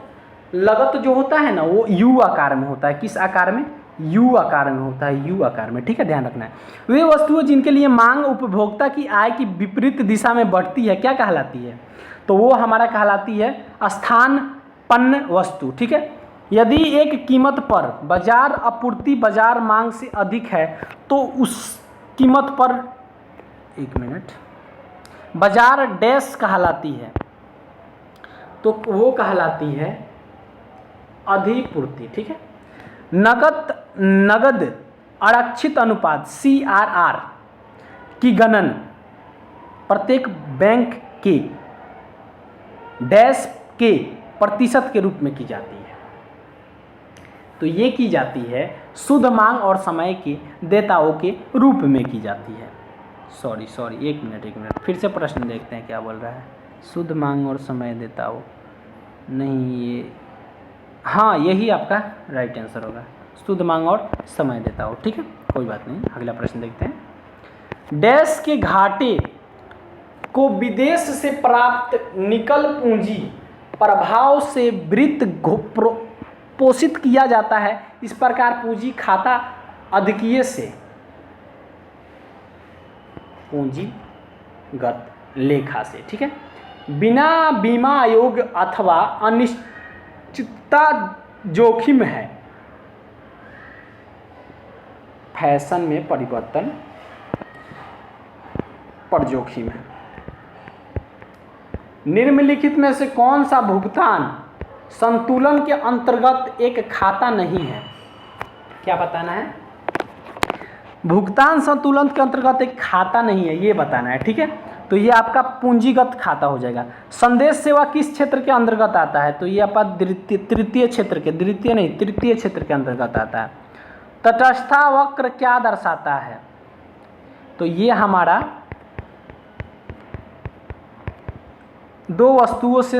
S1: लागत जो होता है ना वो U आकार में होता है। किस आकार में? U आकार में होता है, U आकार में। ठीक है, ध्यान रखना है। वे वस्तुएं जिनके लिए मांग उपभोक्ता की आय की विपरीत दिशा में बढ़ती है क्या कहलाती है? तो वो हमारा कहलाती है स्थानापन्न वस्तु। ठीक है। यदि एक कीमत पर बाजार आपूर्ति बाजार मांग से अधिक है तो उस कीमत पर, एक मिनट, बाजार डैश कहलाती है। तो वो कहलाती है अधिपूर्ति। ठीक है। नगद आरक्षित अनुपात CRR की गणन प्रत्येक बैंक के डैश के प्रतिशत के रूप में की जाती है। तो ये की जाती है शुद्ध मांग और समय के देताओं के रूप में की जाती है। सॉरी एक मिनट फिर से प्रश्न देखते हैं क्या बोल रहा है। शुद्ध मांग और समय देताओं नहीं, ये हाँ, यही आपका राइट आंसर होगा, शुद्ध मांग और समय देता हो। ठीक है, कोई बात नहीं। अगला प्रश्न देखते हैं। डैश के घाटे को विदेश से प्राप्त निकल पूंजी प्रभाव से वित्त पोषित किया जाता है। इस प्रकार पूंजी खाता अधिकीय से पूंजीगत लेखा से, ठीक है, बिना बीमा आयोग अथवा अनिश्चितता जोखिम है, फैशन में परिवर्तन पर जोखिम है। निम्नलिखित में से कौन सा भुगतान संतुलन के अंतर्गत एक खाता नहीं है? क्या बताना है? भुगतान संतुलन के अंतर्गत एक खाता नहीं है, ये बताना है। ठीक है, तो ये आपका पूंजीगत खाता हो जाएगा। संदेश सेवा किस क्षेत्र के अंतर्गत आता है? तो ये आपका तृतीय क्षेत्र के, तृतीय क्षेत्र के अंतर्गत आता है। तटस्थता वक्र क्या दर्शाता है? तो ये हमारा दो वस्तुओं से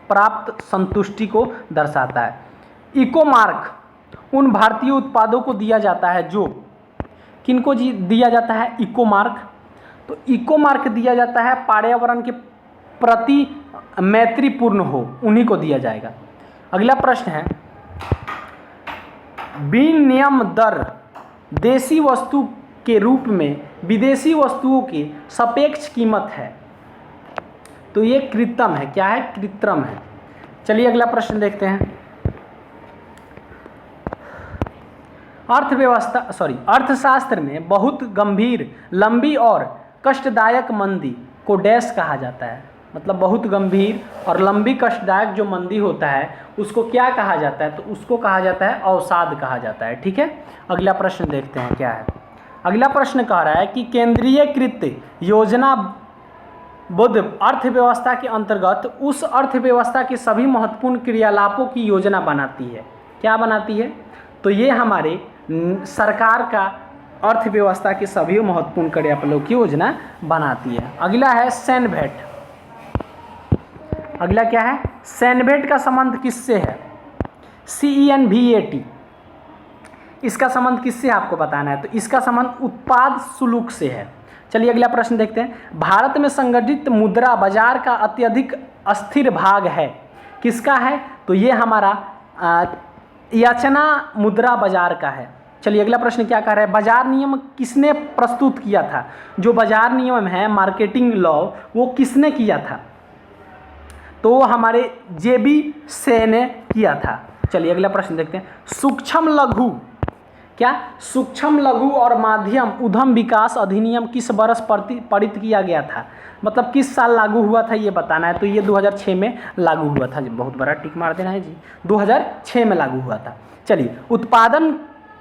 S1: प्राप्त संतुष्टि को दर्शाता है। इको मार्क उन भारतीय उत्पादों को दिया जाता है जो, किनको दिया जाता है? Eco mark. तो इको मार्क दिया जाता है पर्यावरण के प्रति मैत्रीपूर्ण हो, उन्हीं को दिया जाएगा। अगला प्रश्न है, विनिमय दर देशी वस्तु के रूप में विदेशी वस्तुओं की सापेक्ष कीमत है। तो ये कृत्रिम है। क्या है? कृत्रिम है। चलिए अगला प्रश्न देखते हैं। अर्थशास्त्र में बहुत गंभीर, लंबी और कष्टदायक मंदी को डैश कहा जाता है। मतलब बहुत गंभीर और लंबी कष्टदायक जो मंदी होता है उसको क्या कहा जाता है? तो उसको कहा जाता है अवसाद कहा जाता है। ठीक है, अगला प्रश्न देखते हैं क्या है। अगला प्रश्न कह रहा है कि केंद्रीयकृत योजना बुद्ध अर्थव्यवस्था के अंतर्गत उस अर्थव्यवस्था के सभी महत्वपूर्ण क्रियाकलापों की योजना बनाती है। क्या बनाती है? तो ये हमारे सरकार का अर्थव्यवस्था के सभी महत्वपूर्ण क्रियाकलापों की योजना बनाती है। अगला है सेनभेट। अगला क्या है? सेनभेट का संबंध किससे है? CENVAT। इसका संबंध किससे आपको बताना है? तो इसका संबंध उत्पाद शुल्क से है। चलिए अगला प्रश्न देखते हैं। भारत में संगठित मुद्रा बाजार का अत्यधिक अस्थिर भाग है, किसका है? तो ये हमारा याचना मुद्रा बाजार का है। चलिए अगला प्रश्न क्या कह रहा है? बाजार नियम किसने प्रस्तुत किया था? जो बाजार नियम है, मार्केटिंग लॉ, वो किसने किया था? तो वो हमारे JB से ने किया था। चलिए अगला प्रश्न देखते हैं। सूक्ष्म लघु, क्या? सूक्ष्म लघु और माध्यम उद्यम विकास अधिनियम किस वर्ष पारित किया गया था? मतलब किस साल लागू हुआ था ये बताना है। तो ये 2006 में लागू हुआ था। बहुत बड़ा टिक मार देना है जी, 2006 में लागू हुआ था। चलिए, उत्पादन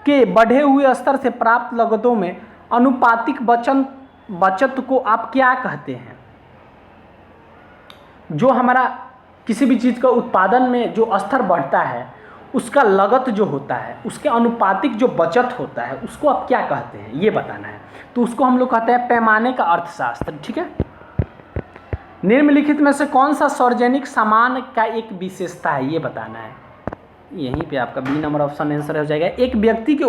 S1: के बढ़े हुए स्तर से प्राप्त लागतों में अनुपातिक बचत को आप क्या कहते हैं? जो हमारा किसी भी चीज़ का उत्पादन में जो स्तर बढ़ता है उसका लागत जो होता है, उसके अनुपातिक जो बचत होता है, उसको आप क्या कहते हैं ये बताना है। तो उसको हम लोग कहते हैं पैमाने का अर्थशास्त्र। ठीक है, निम्नलिखित में से कौन सा सार्वजनिक सामान का एक विशेषता है ये बताना है। यहीं पे आपका B नंबर ऑप्शन आंसर हो जाएगा। एक व्यक्ति के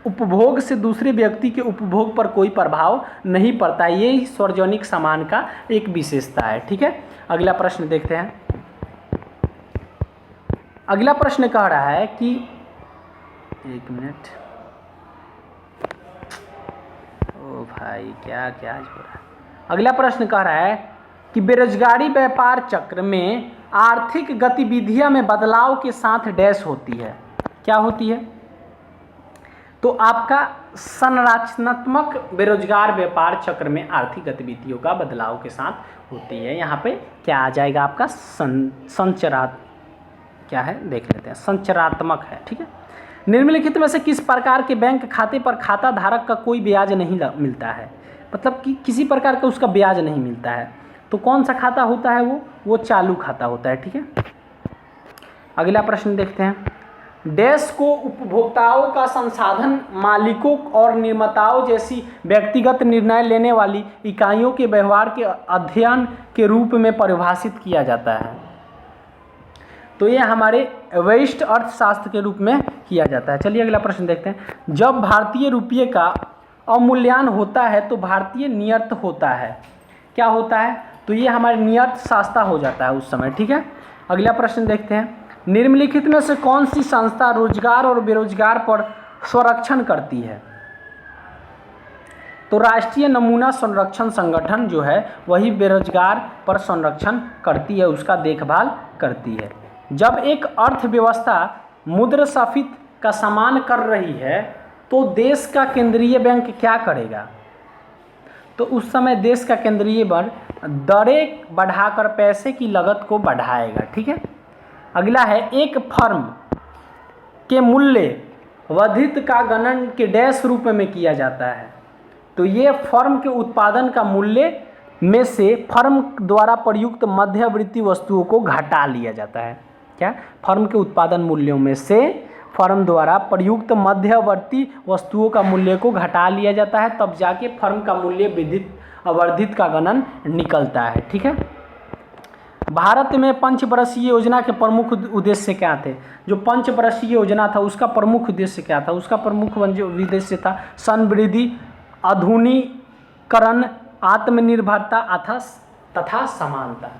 S1: उपभोग से दूसरे व्यक्ति के उपभोग पर कोई प्रभाव नहीं पड़ता है, ये सार्वजनिक सामान का एक विशेषता है। ठीक है, अगला प्रश्न देखते हैं। अगला प्रश्न कह रहा है कि, एक मिनट, ओ भाई क्या क्या हो रहा है। अगला प्रश्न कह रहा है कि बेरोजगारी व्यापार चक्र में आर्थिक गतिविधियां में बदलाव के साथ डैश होती है। क्या होती है? तो आपका संरचनात्मक बेरोजगार व्यापार चक्र में आर्थिक गतिविधियों का बदलाव के साथ होती है। यहाँ पे क्या आ जाएगा आपका? क्या है देख लेते हैं। संचरात्मक है। ठीक है, निम्नलिखित में से किस प्रकार के बैंक खाते पर खाता धारक का कोई ब्याज नहीं मिलता है? मतलब कि किसी प्रकार का उसका ब्याज नहीं मिलता है। तो कौन सा खाता होता है? वो चालू खाता होता है। ठीक है, अगला प्रश्न देखते हैं। डैश को उपभोक्ताओं का संसाधन मालिकों और निर्माताओं जैसी व्यक्तिगत निर्णय लेने वाली इकाइयों के व्यवहार के अध्ययन के रूप में परिभाषित किया जाता है। तो ये हमारे व्यष्टि अर्थशास्त्र के रूप में किया जाता है। चलिए अगला प्रश्न देखते हैं। जब भारतीय रुपये का अवमूल्यन होता है तो भारतीय नियत होता है, क्या होता है? तो ये हमारे नियत सस्ता हो जाता है उस समय, ठीक है। अगला प्रश्न देखते हैं। निम्नलिखित में से कौन सी संस्था रोजगार और बेरोजगार पर संरक्षण करती है? तो राष्ट्रीय नमूना संरक्षण संगठन जो है वही बेरोजगार पर संरक्षण करती है, उसका देखभाल करती है। जब एक अर्थव्यवस्था मुद्रास्फीति का सामना कर रही है तो देश का केंद्रीय बैंक क्या करेगा? तो उस समय देश का केंद्रीय बैंक दरें बढ़ाकर पैसे की लागत को बढ़ाएगा, ठीक है। अगला है, एक फर्म के मूल्य वर्धित का गणन के डैश रूप में किया जाता है। तो ये फर्म के उत्पादन का मूल्य में से फर्म द्वारा प्रयुक्त मध्यवर्ती वस्तुओं को घटा लिया जाता है। क्या? फर्म के उत्पादन मूल्यों में से फर्म द्वारा प्रयुक्त मध्यवर्ती वस्तुओं का मूल्य को घटा लिया जाता है, तब जाके फर्म का मूल्य वर्धित का गणन निकलता है, ठीक है। भारत में पंचवर्षीय योजना के प्रमुख उद्देश्य क्या थे? जो पंचवर्षीय योजना था उसका प्रमुख उद्देश्य क्या था? उसका प्रमुख उद्देश्य था समृद्धि, आधुनिकीकरण, आत्मनिर्भरता तथा समानता।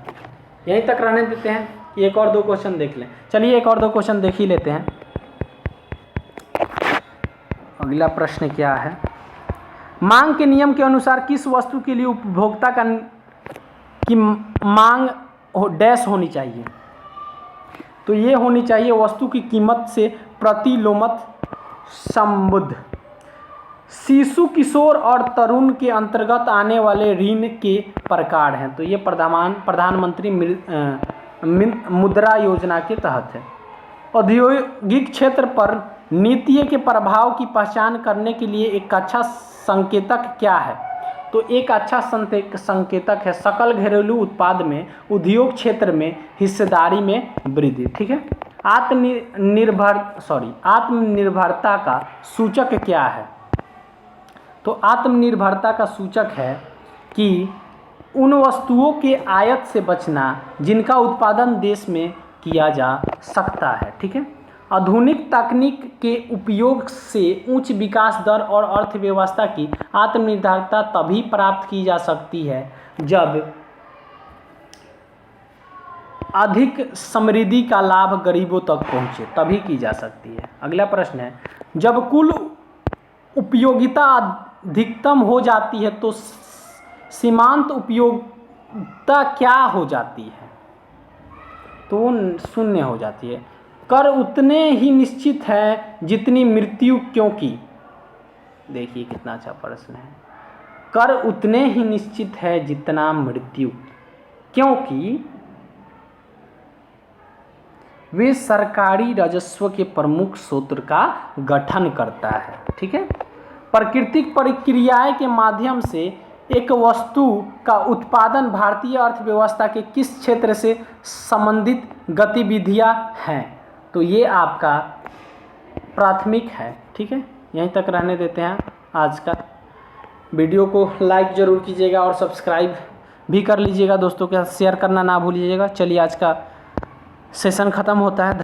S1: यहीं तक रहने देते हैं, एक और दो क्वेश्चन देख लें। चलिए एक और दो क्वेश्चन देख ही लेते हैं। अगला प्रश्न क्या है? मांग के नियम के अनुसार किस वस्तु के लिए उपभोक्ता की मांग डैश होनी चाहिए? तो ये होनी चाहिए वस्तु की कीमत से प्रतिलोमत संबद्ध। शिशु, किशोर और तरुण के अंतर्गत आने वाले ऋण के प्रकार हैं। तो ये प्रधानमंत्री मुद्रा योजना के तहत है। औद्योगिक क्षेत्र पर नीति के प्रभाव की पहचान करने के लिए एक अच्छा संकेतक क्या है? तो एक अच्छा संकेतक है सकल घरेलू उत्पाद में उद्योग क्षेत्र में हिस्सेदारी में वृद्धि, ठीक है। आत्मनिर्भरता का सूचक क्या है? तो आत्मनिर्भरता का सूचक है कि उन वस्तुओं के आयात से बचना जिनका उत्पादन देश में किया जा सकता है, ठीक है। आधुनिक तकनीक के उपयोग से उच्च विकास दर और अर्थव्यवस्था की आत्मनिर्भरता तभी प्राप्त की जा सकती है जब अधिक समृद्धि का लाभ गरीबों तक पहुंचे, तभी की जा सकती है। अगला प्रश्न है, जब कुल उपयोगिता अधिकतम हो जाती है तो सीमांत उपयोगिता क्या हो जाती है? तो शून्य हो जाती है। कर उतने ही निश्चित है जितनी मृत्यु, क्योंकि देखिए कितना अच्छा प्रश्न है। कर उतने ही निश्चित है जितना मृत्यु, क्योंकि वे सरकारी राजस्व के प्रमुख स्रोत का गठन करता है, ठीक है। प्राकृतिक प्रक्रियाएं के माध्यम से एक वस्तु का उत्पादन भारतीय अर्थव्यवस्था के किस क्षेत्र से संबंधित गतिविधियां हैं? तो ये आपका प्राथमिक है, ठीक है। यहीं तक रहने देते हैं आज का। वीडियो को लाइक ज़रूर कीजिएगा और सब्सक्राइब भी कर लीजिएगा, दोस्तों के साथ शेयर करना ना भूलिएगा। चलिए आज का सेशन ख़त्म होता है।